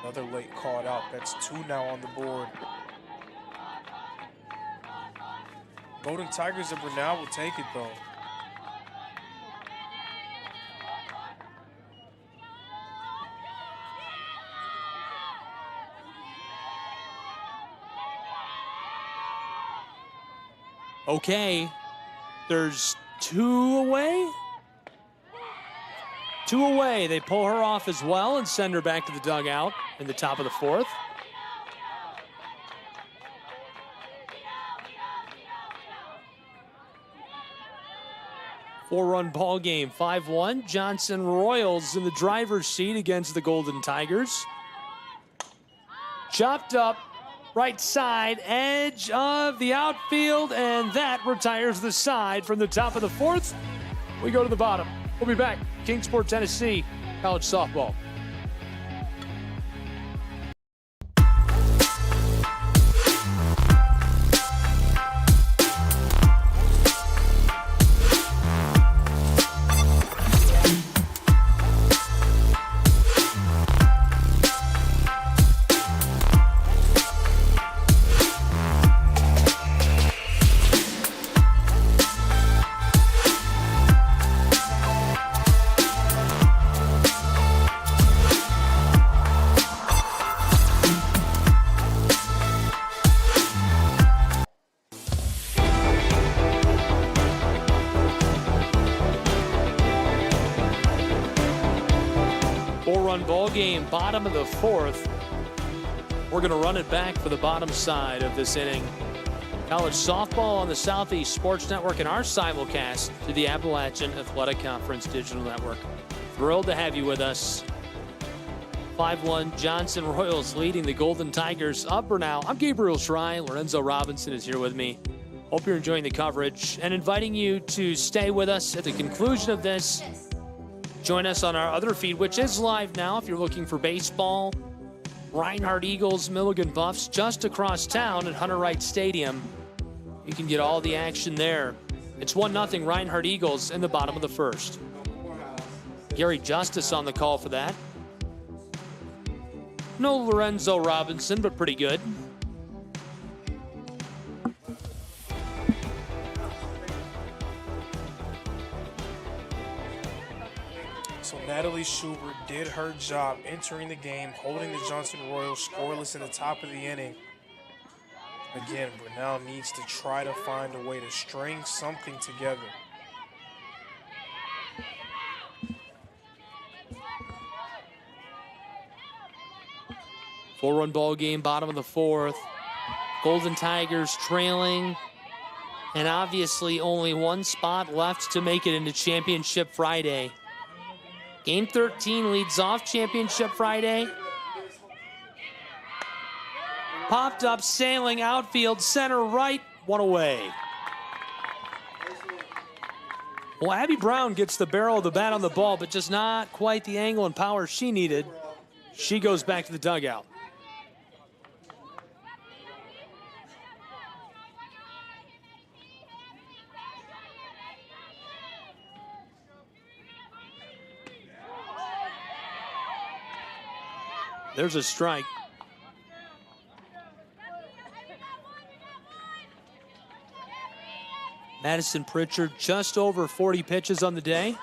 Another late called out. That's 2 now on the board. Golden Tigers of Brenau will take it, though. Okay, there's 2 away. 2 away. They pull her off as well and send her back to the dugout in the top of the fourth. Four-run ball game, 5-1. Johnson Royals in the driver's seat against the Golden Tigers. Chopped up. Right side, edge of the outfield, and that retires the side from the top of the fourth. We go to the bottom. We'll be back. Kingsport, Tennessee, college softball. Ball game, bottom of the fourth. We're going to run it back for the bottom side of this inning. College softball on the Southeast Sports Network and our simulcast to the Appalachian Athletic Conference Digital Network. Thrilled to have you with us. 5-1 Johnson Royals leading the Golden Tigers of Brenau. I'm Gabriel Schrei. Lorenzo Robinson is here with me. Hope you're enjoying the coverage and inviting you to stay with us at the conclusion of this. Join us on our other feed, which is live now if you're looking for baseball. Reinhardt Eagles, Milligan Buffs, just across town at Hunter Wright Stadium. You can get all the action there. It's 1-0 Reinhardt Eagles in the bottom of the first. Gary Justice on the call for that. No Lorenzo Robinson, but pretty good. So Natalie Schubert did her job entering the game, holding the Johnson Royals scoreless in the top of the inning. Again, Brenau needs to try to find a way to string something together. Four-run ball game, bottom of the fourth. Golden Tigers trailing. And obviously only one spot left to make it into Championship Friday. Game 13 leads off Championship Friday. Popped up, sailing outfield, center right, one away. Well, Abby Brown gets the barrel of the bat on the ball, but just not quite the angle and power she needed. She goes back to the dugout. There's a strike. Madison Pritchard just over 40 pitches on the day.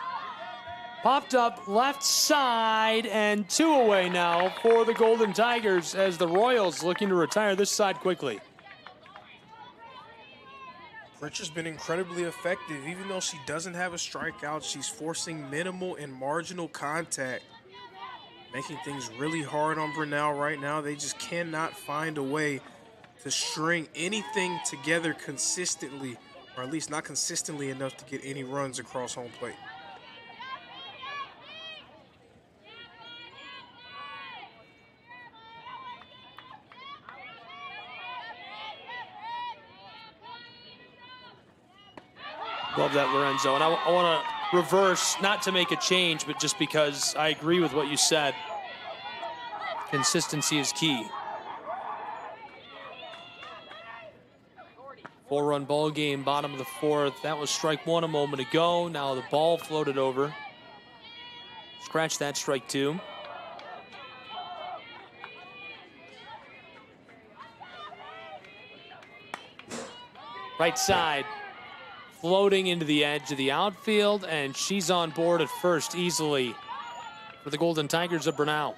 Popped up left side and two away now for the Golden Tigers as the Royals looking to retire this side quickly. Pritchard's been incredibly effective. Even though she doesn't have a strikeout, she's forcing minimal and marginal contact, making things really hard on Brenau right now. They just cannot find a way to string anything together consistently, or at least not consistently enough to get any runs across home plate. Love that, Lorenzo. And I want to reverse, not to make a change, but just because I agree with what you said. Consistency is key. Four-run ball game, bottom of the fourth. That was strike one a moment ago. Now the ball floated over. Scratch that, strike two. Right side, floating into the edge of the outfield, and she's on board at first easily for the Golden Tigers of Brenau.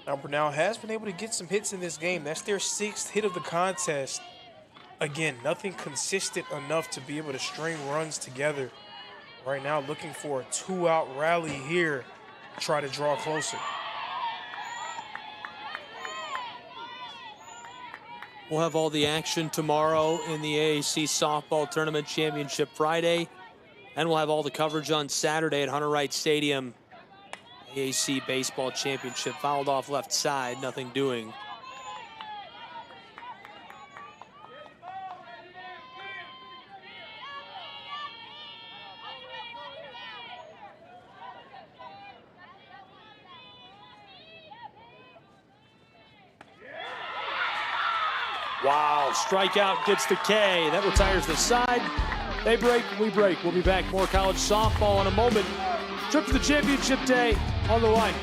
Now, Brenau has been able to get some hits in this game. That's their 6th hit of the contest. Again, nothing consistent enough to be able to string runs together. Right now, looking for a 2-out rally here to try to draw closer. We'll have all the action tomorrow in the AAC Softball Tournament Championship Friday. And we'll have all the coverage on Saturday at Hunter Wright Stadium. AAC Baseball Championship, fouled off left side, nothing doing. Wow, strikeout gets the K. That retires the side. They break, we break. We'll be back. More college softball in a moment. Trip to the championship day on the line.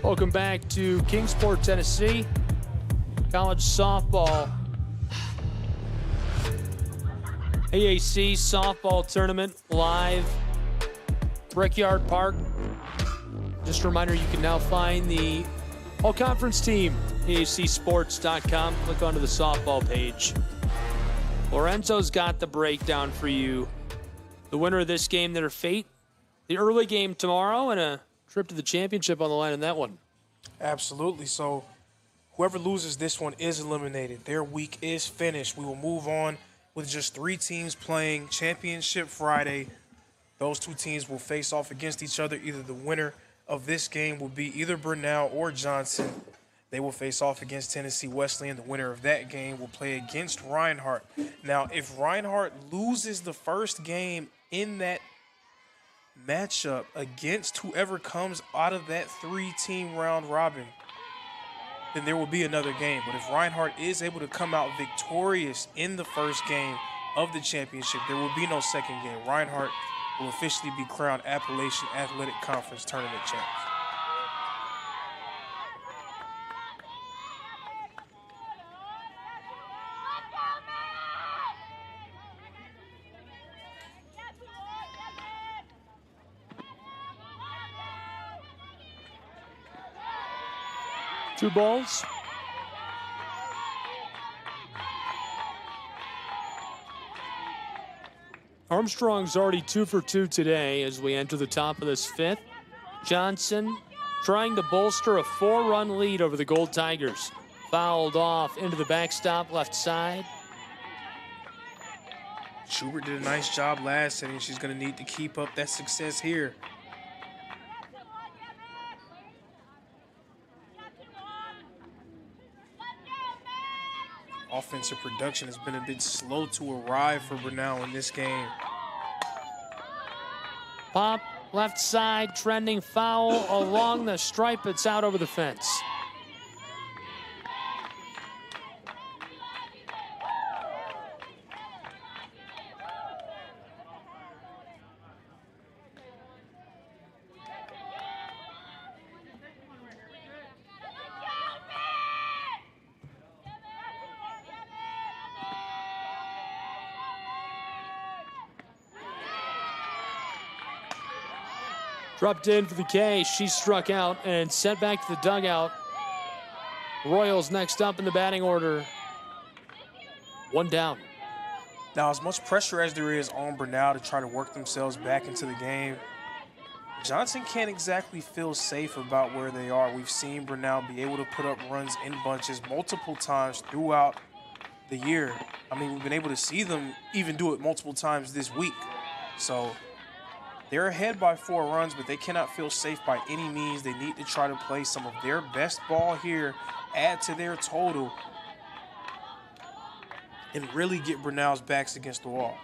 Welcome back to Kingsport, Tennessee. College softball. AAC softball tournament live, Brickyard Park. Just a reminder, you can now find the all-conference team, AACsports.com. Click onto the softball page. Lorenzo's got the breakdown for you. The winner of this game, their fate, the early game tomorrow, and a trip to the championship on the line in that one. Absolutely. So whoever loses this one is eliminated. Their week is finished. We will move on with just 3 teams playing Championship Friday. Those 2 teams will face off against each other. Either the winner of this game will be either Brenau or Johnson. They will face off against Tennessee Wesleyan. The winner of that game will play against Reinhardt. Now, if Reinhardt loses the first game in that matchup against whoever comes out of that 3-team round robin, then there will be another game. But if Reinhardt is able to come out victorious in the first game of the championship, there will be no second game. Reinhardt will officially be crowned Appalachian Athletic Conference Tournament champs. Two balls. Armstrong's already 2 for 2 today as we enter the top of this 5th. Johnson trying to bolster a 4-run lead over the Gold Tigers. Fouled off into the backstop left side. Schubert did a nice job last inning. She's going to need to keep up that success here. Offensive production has been a bit slow to arrive for Brenau in this game. Pop left side, trending foul along the stripe. It's out over the fence. Dropped in for the K. She struck out and sent back to the dugout. Royals next up in the batting order. 1 down. Now, as much pressure as there is on Brenau to try to work themselves back into the game, Johnson can't exactly feel safe about where they are. We've seen Brenau be able to put up runs in bunches multiple times throughout the year. I mean, we've been able to see them even do it multiple times this week. So they're ahead by 4 runs, but they cannot feel safe by any means. They need to try to play some of their best ball here, add to their total, and really get Brenau's backs against the wall.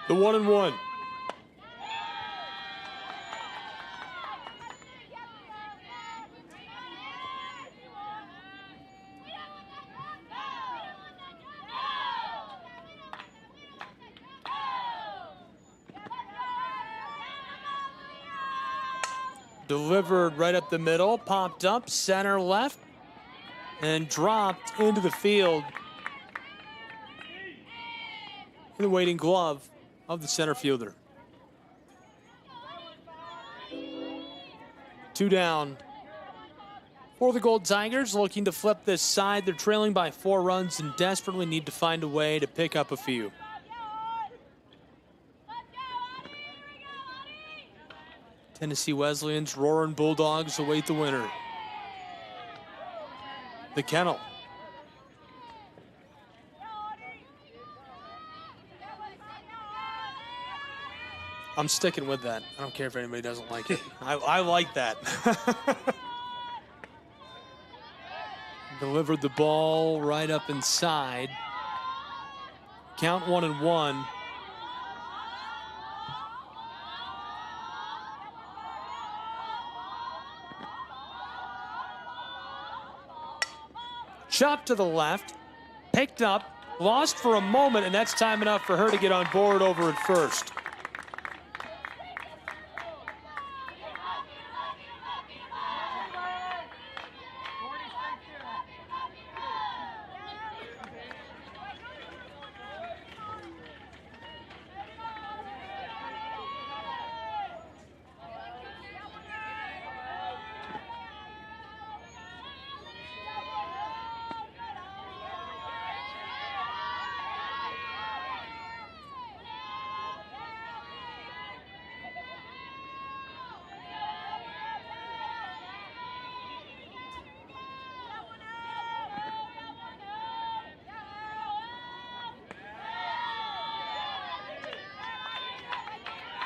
The 1-1. Delivered right up the middle, popped up, center left, and dropped into the field. In the waiting glove of the center fielder. 2 down for the Gold Tigers, looking to flip this side. They're trailing by 4 runs and desperately need to find a way to pick up a few. Tennessee Wesleyan's Roaring Bulldogs await the winner. The Kennel. I'm sticking with that. I don't care if anybody doesn't like it. I like that. Delivered the ball right up inside. Count 1-1. Chop to the left. picked up, lost for a moment, and that's time enough for her to get on board over at first.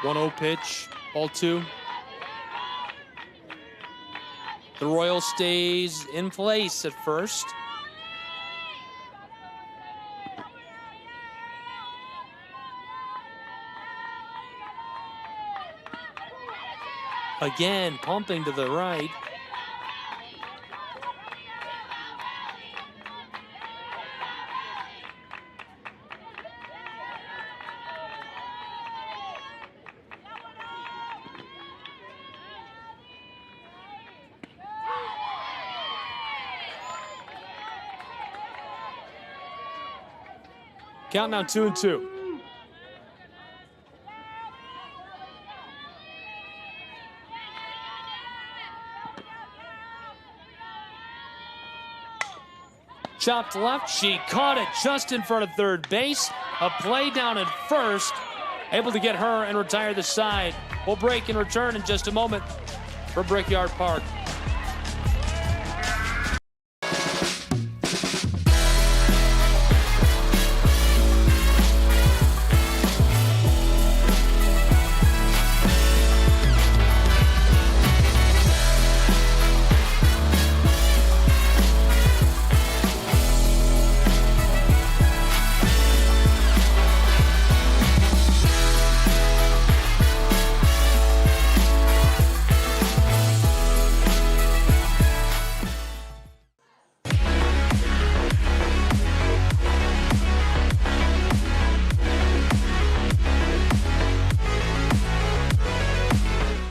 One 0 pitch, ball 2. The Royal stays in place at first. Again, pumping to the right. Count now 2-2. Chopped left, she caught it just in front of third base. A play down at first, able to get her and retire the side. We'll break and return in just a moment for Brickyard Park.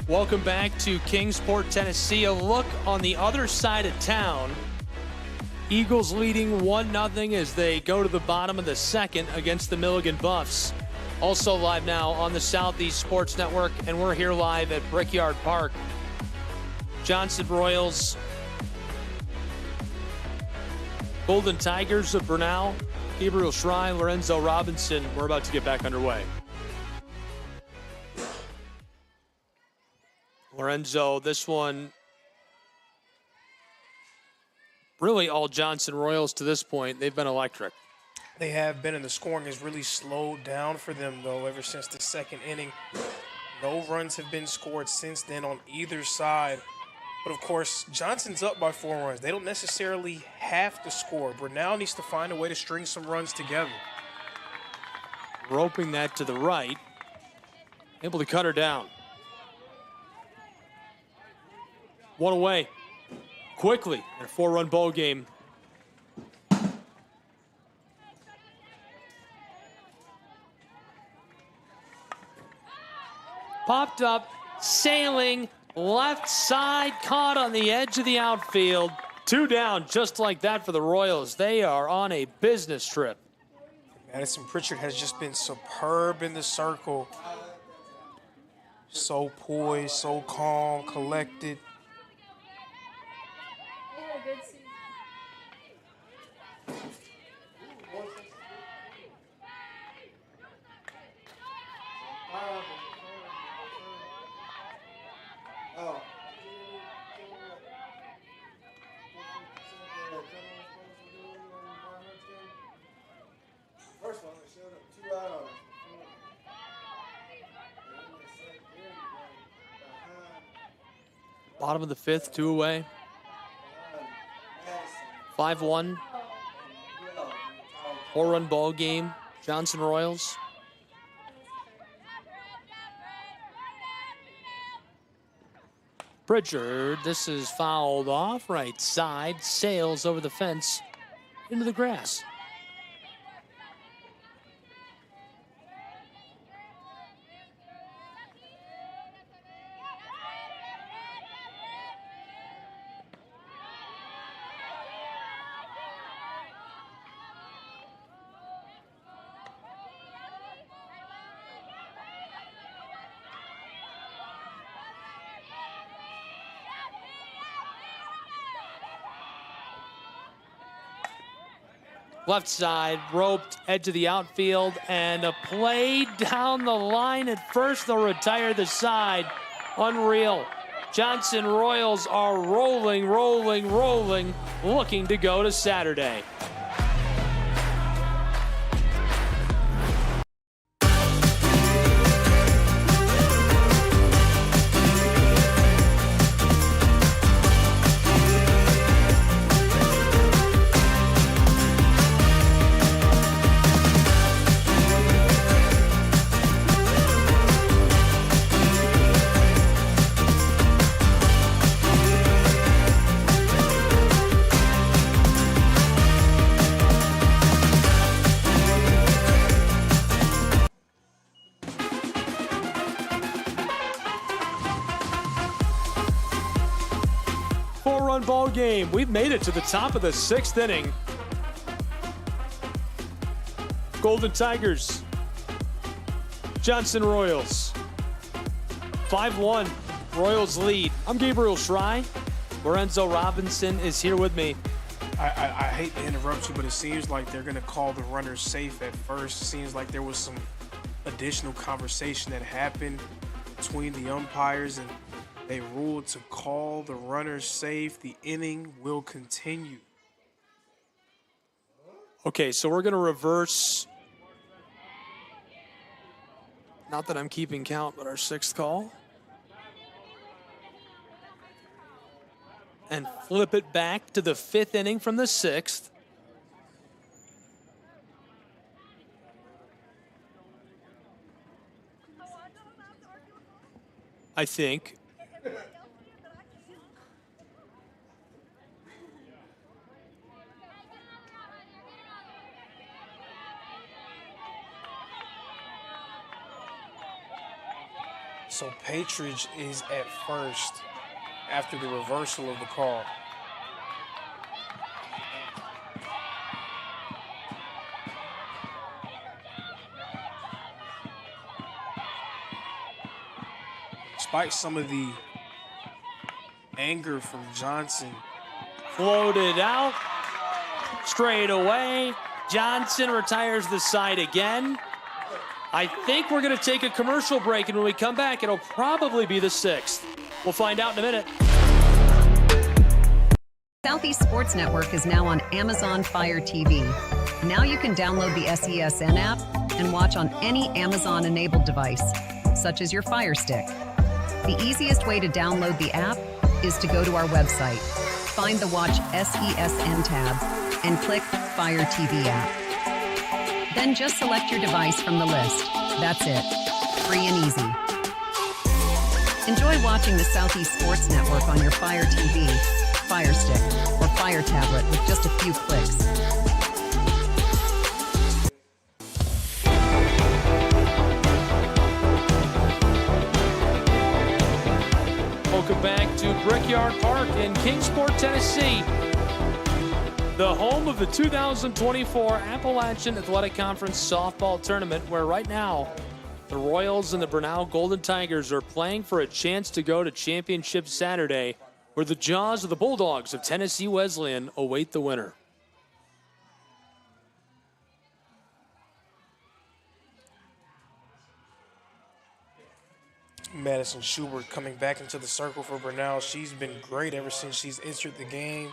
Welcome back to Kingsport, Tennessee. A look on the other side of town. Eagles leading 1-0 as they go to the bottom of the second against the Milligan Buffs. Also live now on the Southeast Sports Network, and we're here live at Brickyard Park. Johnson Royals, Golden Tigers of Brenau, Gabriel Shrine, Lorenzo Robinson. We're about to get back underway. Lorenzo, this one really all Johnson Royals to this point. They've been electric. They have been, and the scoring has really slowed down for them, though, ever since the second inning. No runs have been scored since then on either side. But, of course, Johnson's up by 4 runs. They don't necessarily have to score. Brenau needs to find a way to string some runs together. Roping that to the right. Able to cut her down. 1 away. Quickly in a 4-run ball game. Popped up, sailing, left side, caught on the edge of the outfield. 2 down just like that for the Royals. They are on a business trip. Madison Pritchard has just been superb in the circle. So poised, so calm, collected. Bottom of the 5th, 2 away. 5-1. 4-run ball game. Johnson Royals. Pritchard, this is fouled off. Right side, sails over the fence into the grass. Left side, roped, edge of the outfield, and a play down the line at first. They'll retire the side. Unreal. Johnson Royals are rolling, looking to go to Saturday. Four-run ball game. We've made it to the top of the 6th inning. Golden Tigers, Johnson Royals. 5-1, Royals lead. I'm Gabriel Schrei. Lorenzo Robinson is here with me. I hate to interrupt you, but it seems like they're going to call the runners safe at first. It seems like there was some additional conversation that happened between the umpires, and they ruled to call the runners safe. The inning will continue. Okay, so we're going to reverse. Not that I'm keeping count, but our 6th call. And flip it back to the 5th inning from the 6th. I think. So Patridge is at first after the reversal of the call. Despite some of the anger from Johnson. Floated out, straight away. Johnson retires the side again. I think we're going to take a commercial break, and when we come back, it'll probably be the 6th. We'll find out in a minute. Southeast Sports Network is now on Amazon Fire TV. Now you can download the SESN app and watch on any Amazon-enabled device, such as your Fire Stick. The easiest way to download the app is to go to our website, find the Watch SESN tab, and click Fire TV app. Then just select your device from the list. That's it. Free and easy. Enjoy watching the Southeast Sports Network on your Fire TV, Fire Stick, or Fire tablet with just a few clicks. Welcome back to Brickyard Park in Kingsport, Tennessee. The home of the 2024 Appalachian Athletic Conference Softball Tournament, where right now the Royals and the Brenau Golden Tigers are playing for a chance to go to Championship Saturday, where the jaws of the Bulldogs of Tennessee Wesleyan await the winner. Madison Schubert coming back into the circle for Brenau. She's been great ever since she's entered the game.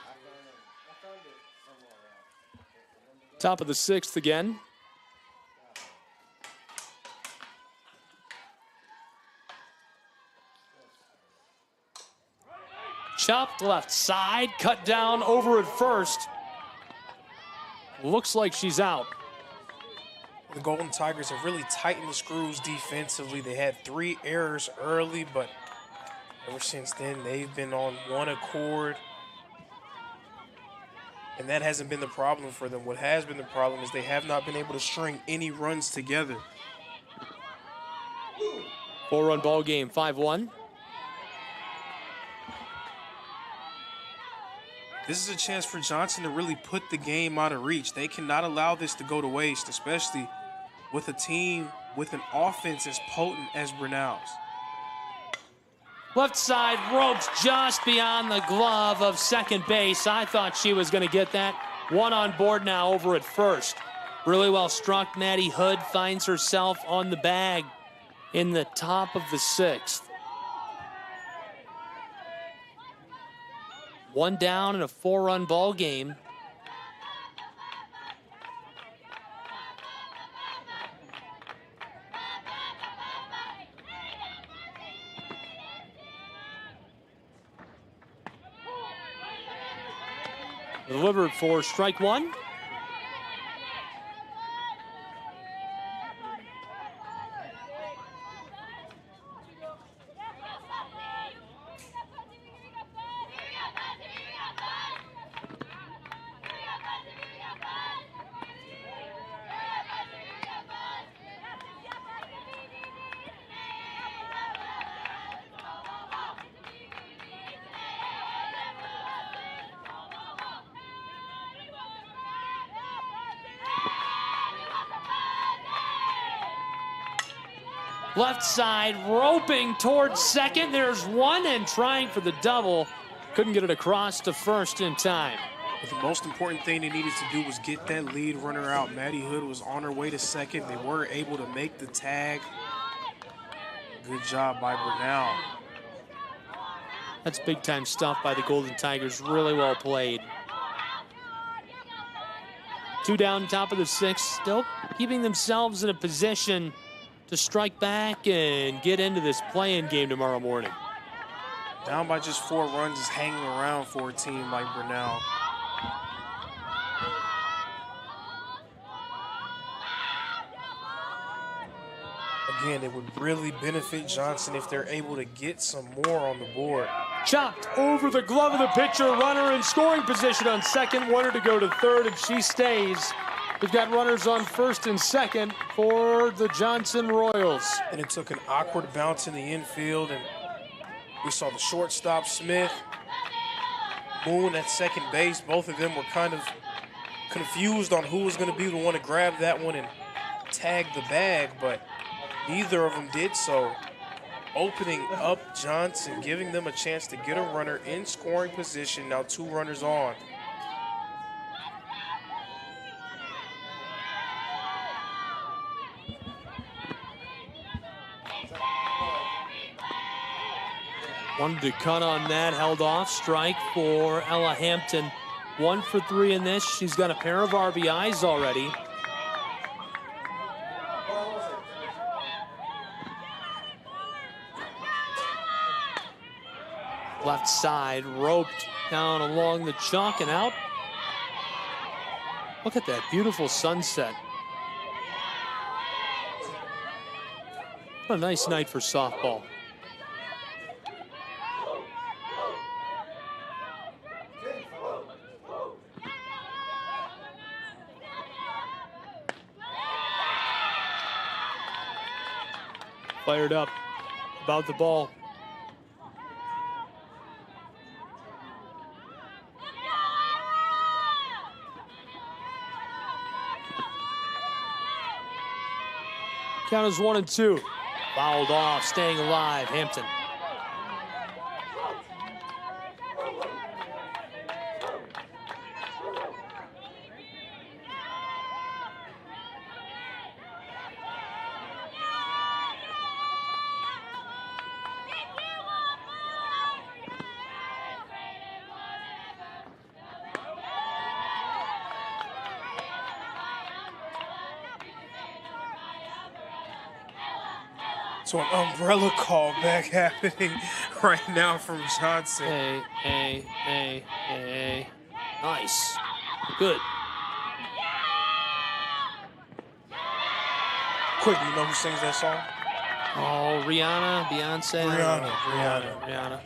Top of the 6th again. Chopped left side, cut down over at first. Looks like she's out. The Golden Tigers have really tightened the screws defensively. They had 3 errors early, but ever since then, they've been on one accord. And that hasn't been the problem for them. What has been the problem is they have not been able to string any runs together. 4-run ball game, 5-1. This is a chance for Johnson to really put the game out of reach. They cannot allow this to go to waste, especially with a team with an offense as potent as Brenau's. Left side ropes just beyond the glove of second base. I thought she was going to get that. One on board now over at first. Really well struck. Maddie Hood finds herself on the bag in the top of the 6th. One down in a 4-run ball game. Delivered for strike 1. Left side, roping towards second. There's one, and trying for the double. Couldn't get it across to first in time. But the most important thing they needed to do was get that lead runner out. Maddie Hood was on her way to second. They were able to make the tag. Good job by Brenau. That's big-time stuff by the Golden Tigers. Really well played. 2 down, top of the 6th. Still keeping themselves in a position to strike back and get into this play-in game tomorrow morning. Down by just 4 runs is hanging around for a team like Brenau. Again, it would really benefit Johnson if they're able to get some more on the board. Chopped over the glove of the pitcher. Runner in scoring position on second. Wanted to go to third, and she stays. We've got runners on first and second for the Johnson Royals. And it took an awkward bounce in the infield, and we saw the shortstop, Smith, Moon at second base. Both of them were kind of confused on who was going to be the one to grab that one and tag the bag, but neither of them did so. Opening up Johnson, giving them a chance to get a runner in scoring position. Now 2 runners on. Wanted to cut on that, held off. Strike for Ella Hampton. 1 for 3 in this. She's got a pair of RBIs already. Left side, roped down along the chalk and out. Look at that beautiful sunset. What a nice night for softball. Fired up about the ball. Count is 1-2. Fouled off, staying alive, Hampton. So an umbrella call back happening right now from Johnson. Nice. Good. Quick, you know who sings that song? Oh, Rihanna, Beyonce. Rihanna.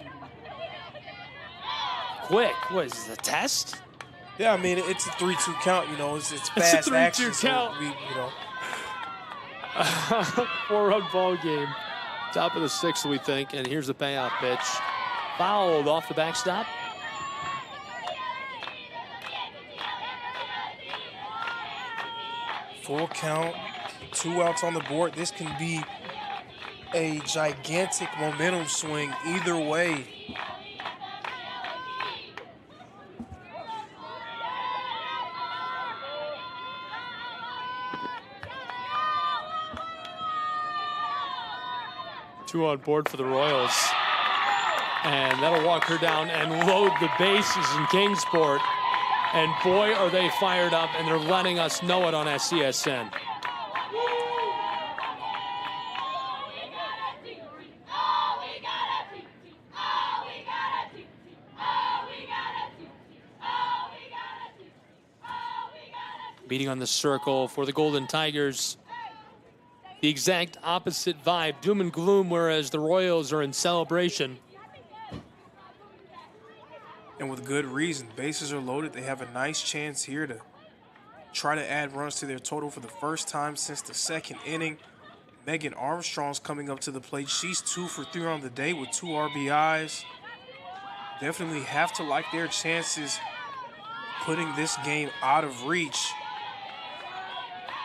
Quick. What is this, a test? Yeah, I mean, it's a 3-2 count, you know. It's fast It's a 3-2 action. count. So we, you know. 4-run ball game. Top of the 6th, we think. And here's the payoff pitch. Fouled off the backstop. Full count, 2 outs on the board. This can be a gigantic momentum swing either way. 2 on board for the Royals. And that'll walk her down and load the bases in Kingsport. And boy, are they fired up, and they're letting us know it on SCSN. Meeting on the circle for the Golden Tigers. The exact opposite vibe, doom and gloom, whereas the Royals are in celebration. And with good reason. Bases are loaded. They have a nice chance here to try to add runs to their total for the first time since the second inning. Megan Armstrong's coming up to the plate. She's 2 for 3 on the day with 2 RBIs. Definitely have to like their chances putting this game out of reach.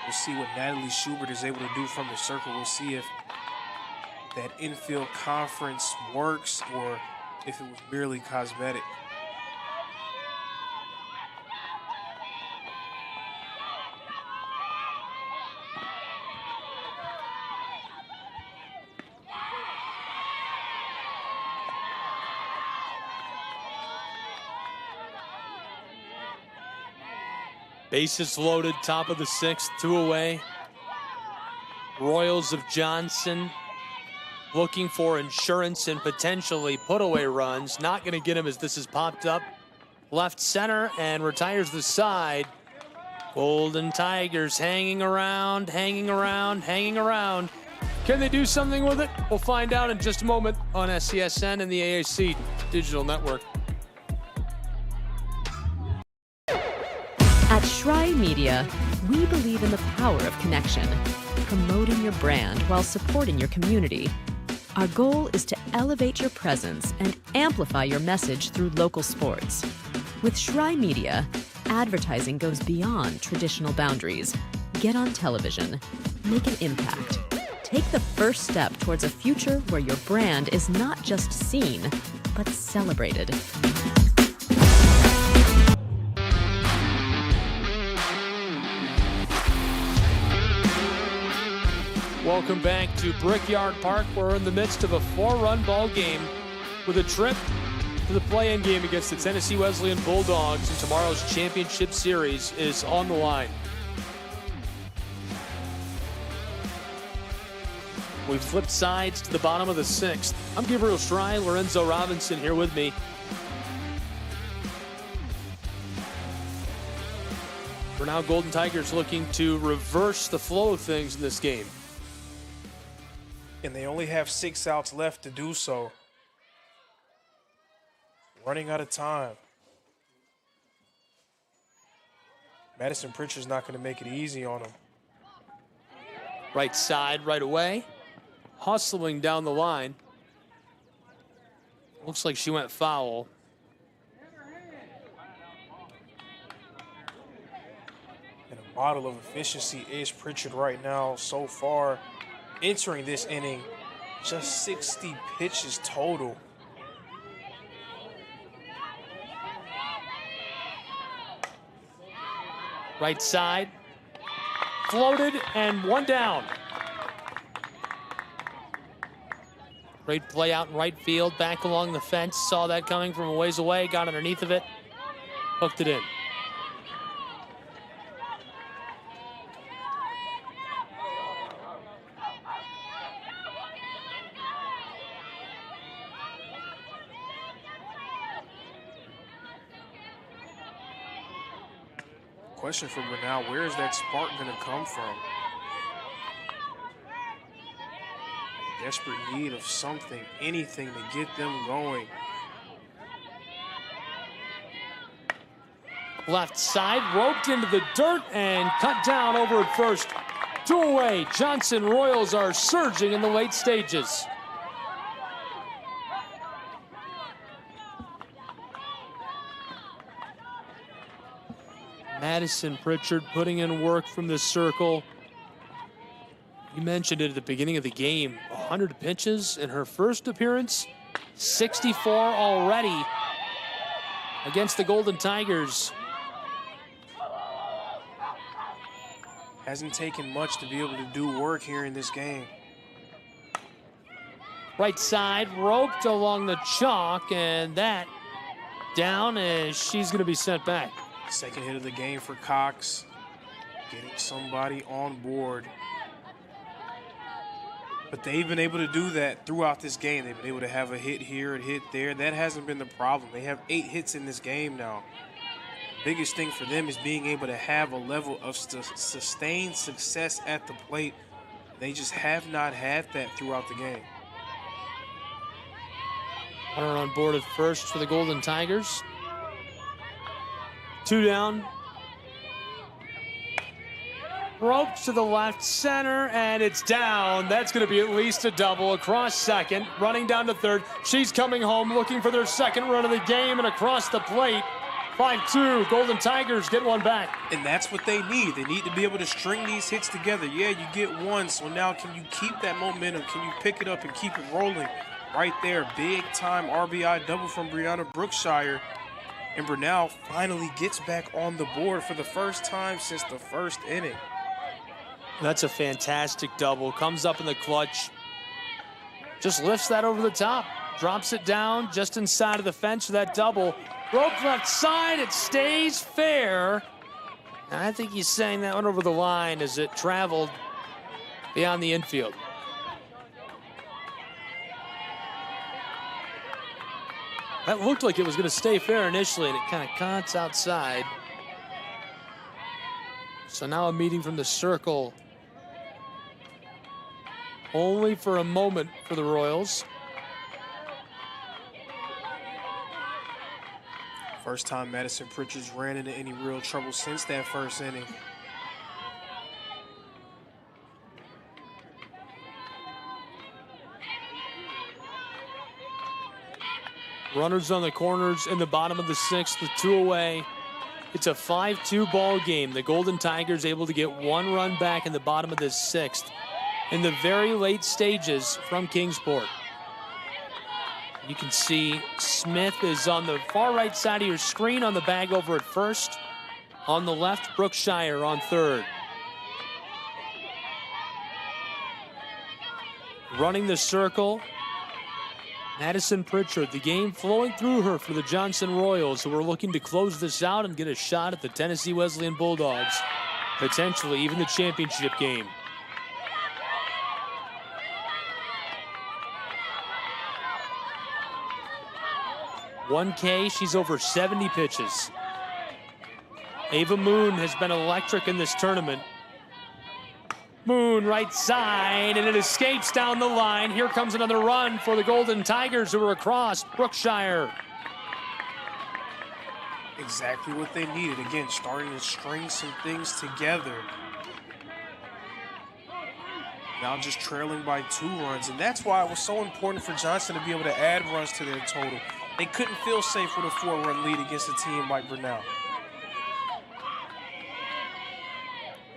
We'll see what Natalie Schubert is able to do from the circle. We'll see if that infield conference works or if it was merely cosmetic. Bases loaded, top of the 6th, 2 away. Royals of Johnson looking for insurance and potentially put away runs. Not going to get him as this is popped up. Left center and retires the side. Golden Tigers hanging around, hanging around, hanging around. Can they do something with it? We'll find out in just a moment on SCSN and the AAC Digital Network. At Shry Media, we believe in the power of connection, promoting your brand while supporting your community. Our goal is to elevate your presence and amplify your message through local sports. With Shry Media, advertising goes beyond traditional boundaries. Get on television, make an impact. Take the first step towards a future where your brand is not just seen, but celebrated. Welcome back to Brickyard Park. We're in the midst of a 4-run ball game with a trip to the play-in game against the Tennessee Wesleyan Bulldogs, and tomorrow's championship series is on the line. We've flipped sides to the bottom of the 6th. I'm Gabriel Shry, Lorenzo Robinson here with me. Brenau Golden Tigers looking to reverse the flow of things in this game. And they only have 6 outs left to do so. Running out of time. Madison Pritchard's not going to make it easy on him. Right side, right away. Hustling down the line. Looks like she went foul. And a model of efficiency is Pritchard right now so far. Entering this inning, just 60 pitches total. Right side, floated, and 1 down. Great play out in right field, back along the fence. Saw that coming from a ways away, got underneath of it, hooked it in. Question for Brenau, where is that spark going to come from? Desperate need of something, anything to get them going. Left side, roped into the dirt and cut down over at first. 2 away, Johnson Royals are surging in the late stages. Madison Pritchard putting in work from the circle. You mentioned it at the beginning of the game, 100 pitches in her first appearance, 64 already against the Golden Tigers. Hasn't taken much to be able to do work here in this game. Right side, roped along the chalk, and that down as she's going to be sent back. Second hit of the game for Cox. Getting somebody on board. But they've been able to do that throughout this game. They've been able to have a hit here, a hit there. That hasn't been the problem. They have 8 hits in this game now. Biggest thing for them is being able to have a level of sustained success at the plate. They just have not had that throughout the game. Runner on board at first for the Golden Tigers. 2 down. Ropes to the left center, and it's down. That's going to be at least a double across second. Running down to third. She's coming home looking for their second run of the game, and across the plate. 5-2. Golden Tigers get one back. And that's what they need. They need to be able to string these hits together. Yeah, you get one, so now can you keep that momentum? Can you pick it up and keep it rolling? Right there, big-time RBI double from Brianna Brookshire. And Brenau finally gets back on the board for the first time since the first inning. That's a fantastic double. Comes up in the clutch. Just lifts that over the top. Drops it down just inside of the fence for that double. Rope left side. It stays fair. And I think he's saying that one over the line as it traveled beyond the infield. That looked like it was going to stay fair initially, and it kind of cuts outside. So now a meeting from the circle. Only for a moment for the Royals. First time Madison Pritchard's ran into any real trouble since that first inning. Runners on the corners in the bottom of the 6th with 2 away. It's a 5-2 ball game. The Golden Tigers able to get 1 run back in the bottom of this 6th in the very late stages from Kingsport. You can see Smith is on the far right side of your screen on the bag over at first. On the left, Brookshire on third. Running the circle, Madison Pritchard, the game flowing through her for the Johnson Royals, who are looking to close this out and get a shot at the Tennessee Wesleyan Bulldogs, potentially even the championship game. $1K, she's over 70 pitches. Ava Moon has been electric in this tournament. Moon right side, and it escapes down the line. Here comes another run for the Golden Tigers, who are across Brookshire. Exactly what they needed. Again, starting to string some things together. Now just trailing by 2 runs, and that's why it was so important for Johnson to be able to add runs to their total. They couldn't feel safe with a 4-run lead against a team like Brenau.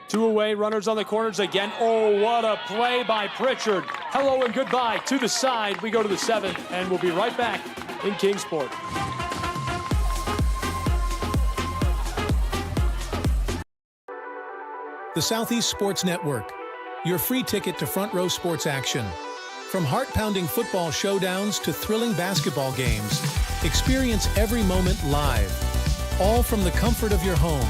2 away, runners on the corners again. Oh, what a play by Pritchard. Hello and goodbye to the side. We go to the 7th, and we'll be right back in Kingsport. The Southeast Sports Network, your free ticket to front row sports action. From heart-pounding football showdowns to thrilling basketball games, experience every moment live, all from the comfort of your home.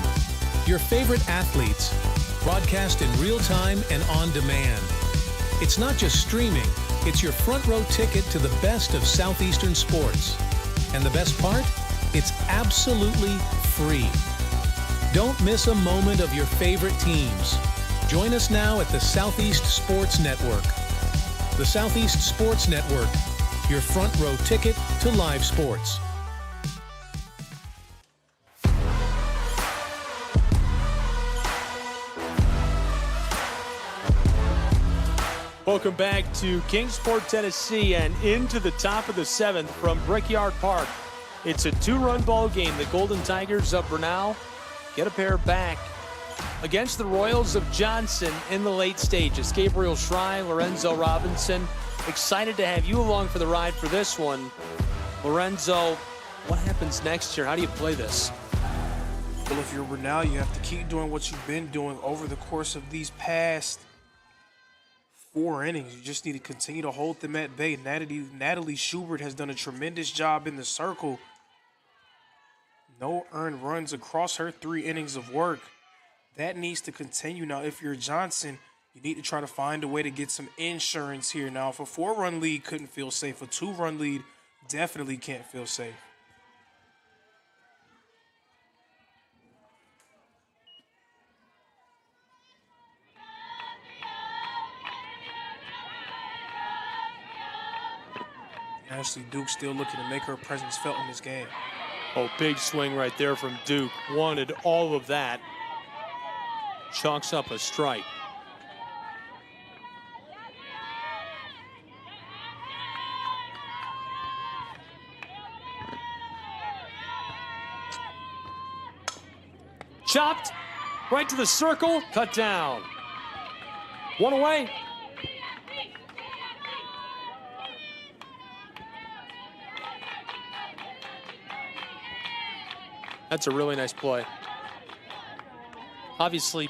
Your favorite athletes, broadcast in real time and on demand. It's not just streaming, it's your front row ticket to the best of Southeastern sports. And the best part? It's absolutely free. Don't miss a moment of your favorite teams. Join us now at the Southeast Sports Network. The Southeast Sports Network, your front row ticket to live sports. Welcome back to Kingsport, Tennessee, and into the top of the 7th from Brickyard Park. It's a 2-run ball game. The Golden Tigers of Brenau get a pair back against the Royals of Johnson in the late stages. Gabriel Schrei, Lorenzo Robinson, excited to have you along for the ride for this one. Lorenzo, what happens next year? How do you play this? Well, if you're Brenau, you have to keep doing what you've been doing over the course of these past 4 innings. You just need to continue to hold them at bay. Natalie Schubert has done a tremendous job in the circle. No earned runs across her 3 innings of work. That needs to continue. Now, if you're Johnson, you need to try to find a way to get some insurance here. Now, if a 4-run lead couldn't feel safe, a 2-run lead definitely can't feel safe. Ashley Duke still looking to make her presence felt in this game. Oh, big swing right there from Duke. Wanted all of that. Chalks up a strike. Chopped right to the circle, cut down. 1 away. That's a really nice play. Obviously,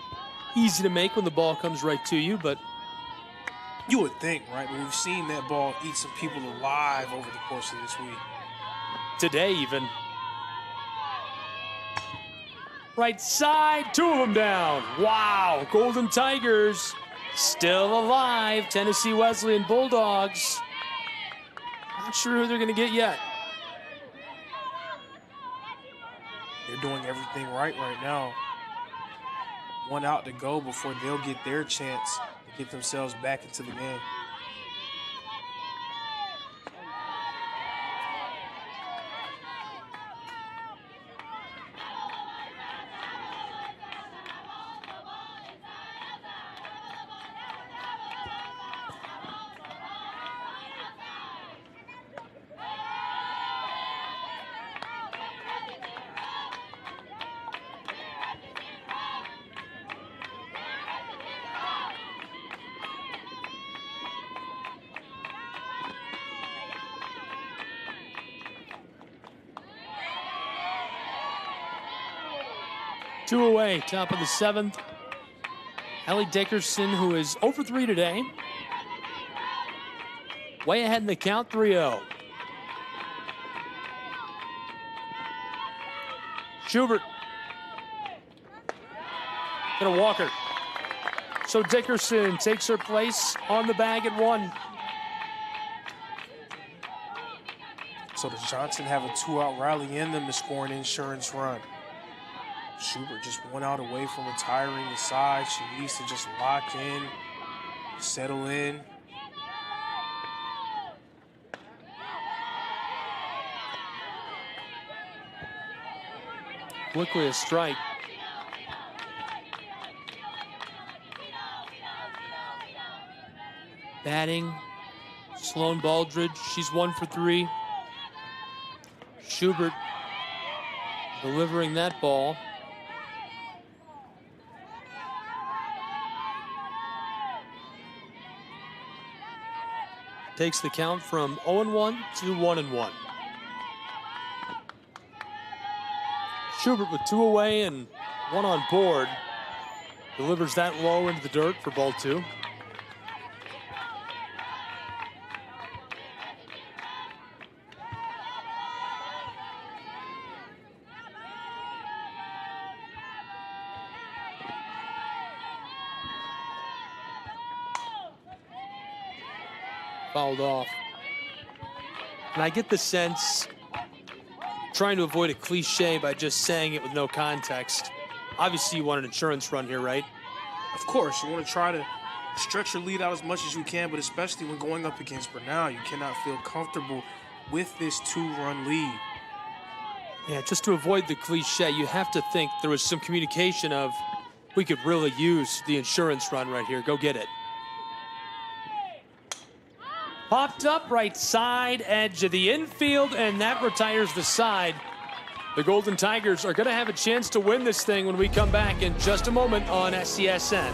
easy to make when the ball comes right to you, but you would think, right? But we've seen that ball eat some people alive over the course of this week. Today, even. Right side, 2 of them down. Wow, Golden Tigers still alive. Tennessee Wesleyan Bulldogs. Not sure who they're going to get yet. They're doing everything right now. 1 out to go before they'll get their chance to get themselves back into the game. Two away, top of the 7th. Allie Dickerson, who is 0 for 3 today. Way ahead in the count, 3-0. Schubert. Gonna walk her. So Dickerson takes her place on the bag at 1. So does Johnson have a 2-out rally in them to score an insurance run? Schubert just 1 out away from retiring the side. She needs to just lock in, settle in. Quickly a strike. Batting, Sloan Baldridge, she's 1 for 3. Schubert delivering that ball. Takes the count from 0-1 to 1-1. Schubert with 2 away and 1 on board. Delivers that low into the dirt for ball 2. Fouled off. And I get the sense, trying to avoid a cliche by just saying it with no context. Obviously, you want an insurance run here, right? Of course, you want to try to stretch your lead out as much as you can, but especially when going up against Brenau, you cannot feel comfortable with this 2-run lead. Yeah, just to avoid the cliche, you have to think there was some communication of, we could really use the insurance run right here. Go get it. Popped up right side edge of the infield, and that retires the side. The Golden Tigers are going to have a chance to win this thing when we come back in just a moment on SCSN.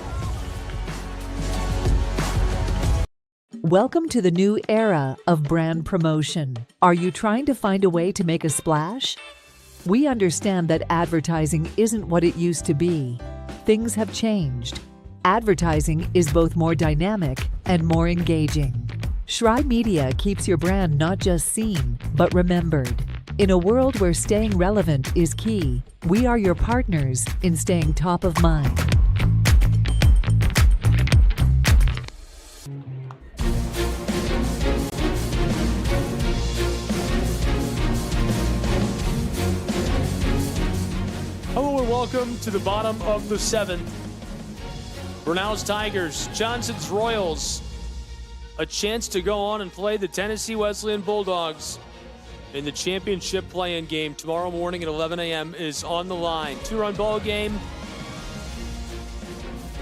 Welcome to the new era of brand promotion. Are you trying to find a way to make a splash? We understand that advertising isn't what it used to be. Things have changed. Advertising is both more dynamic and more engaging. Shry Media keeps your brand not just seen, but remembered. In a world where staying relevant is key, we are your partners in staying top of mind. Hello and welcome to the bottom of the seventh. Brenau's Tigers, Johnson's Royals. A chance to go on and play the Tennessee Wesleyan Bulldogs in the championship play-in game tomorrow morning at 11 a.m. is on the line. Two-run ball game.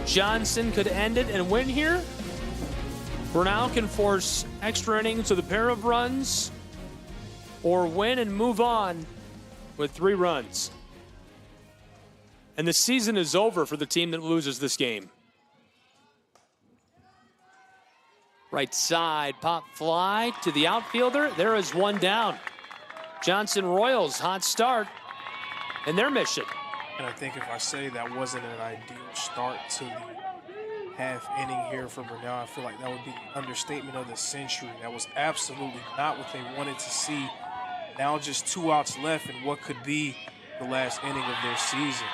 Johnson could end it and win here. Brenau can force extra innings with a pair of runs or win and move on with 3 runs. And the season is over for the team that loses this game. Right side, pop fly to the outfielder. There is one down. Johnson Royals, hot start in their mission. And I think if I say that wasn't an ideal start to the half inning here for Brenau, I feel like that would be the understatement of the century. That was absolutely not what they wanted to see. Now just 2 outs left in what could be the last inning of their season.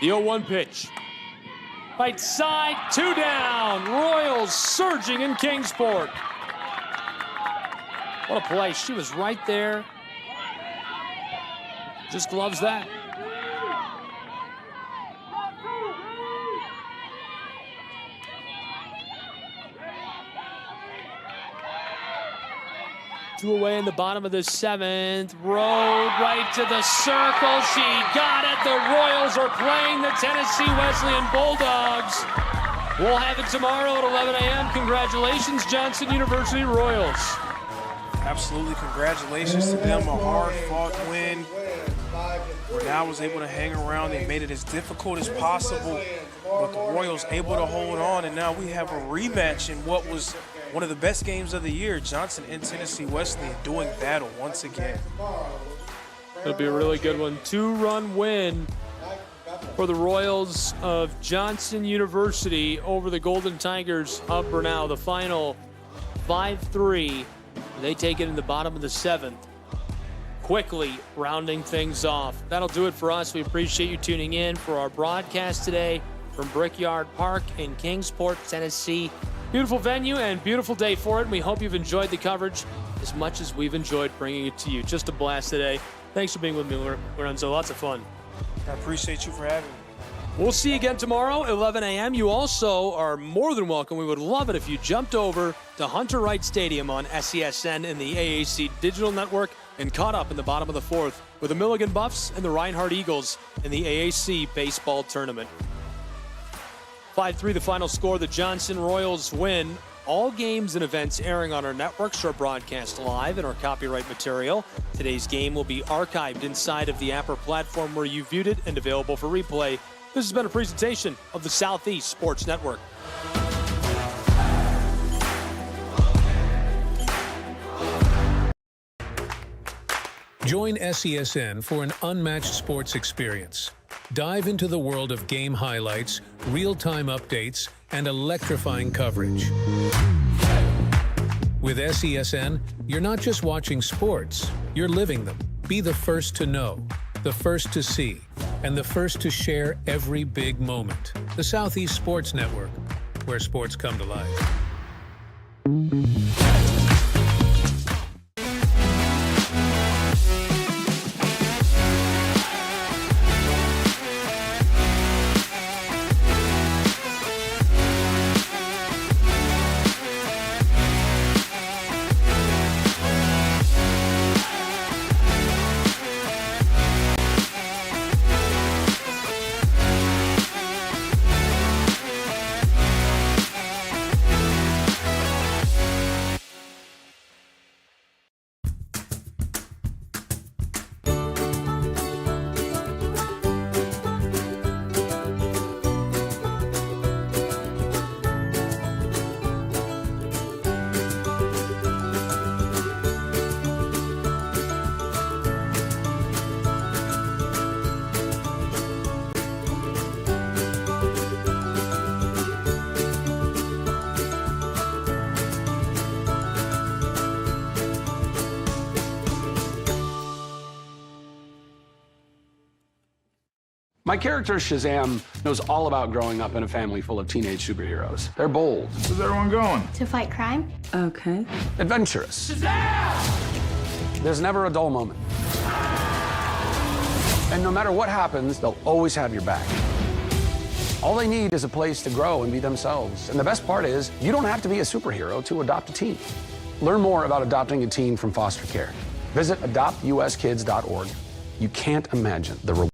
The 0-1 pitch. Right side, 2 down. Royals surging in Kingsport. What a play. She was right there. Just gloves that. Two away in the bottom of the 7th. Road right to the circle. She got it. The Royals are playing the Tennessee Wesleyan Bulldogs. We'll have it tomorrow at 11 a.m. Congratulations, Johnson University Royals. Absolutely, congratulations to them. A hard-fought win. Brenau was able to hang around. They made it as difficult as possible, but the Royals able to hold on, and now we have a rematch in what was one of the best games of the year. Johnson and Tennessee Wesleyan doing battle once again. It'll be a really good one. 2-run win for the Royals of Johnson University over the Golden Tigers of Brenau. The final 5-3. They take it in the bottom of the 7th. Quickly rounding things off. That'll do it for us. We appreciate you tuning in for our broadcast today from Brickyard Park in Kingsport, Tennessee. Beautiful venue and beautiful day for it. And we hope you've enjoyed the coverage as much as we've enjoyed bringing it to you. Just a blast today. Thanks for being with me, Lorenzo. Lots of fun. I appreciate you for having me. We'll see you again tomorrow, 11 a.m. You also are more than welcome. We would love it if you jumped over to Hunter Wright Stadium on SESN and the AAC Digital Network and caught up in the bottom of the 4th with the Milligan Buffs and the Reinhardt Eagles in the AAC Baseball Tournament. 5-3 the final score. The Johnson Royals win. All games and events airing on our networks are broadcast live in our copyright material. Today's game will be archived inside of the Apper platform where you viewed it and available for replay. This has been a presentation of the Southeast Sports Network. Join SESN for an unmatched sports experience. Dive into the world of game highlights, real-time updates, and electrifying coverage. With SESN, you're not just watching sports, you're living them. Be the first to know, the first to see, and the first to share every big moment. The Southeast Sports Network, where sports come to life. My character, Shazam, knows all about growing up in a family full of teenage superheroes. They're bold. Where's everyone going? To fight crime? Okay. Adventurous. Shazam! There's never a dull moment. And no matter what happens, they'll always have your back. All they need is a place to grow and be themselves. And the best part is, you don't have to be a superhero to adopt a teen. Learn more about adopting a teen from foster care. Visit adoptuskids.org. You can't imagine the reward.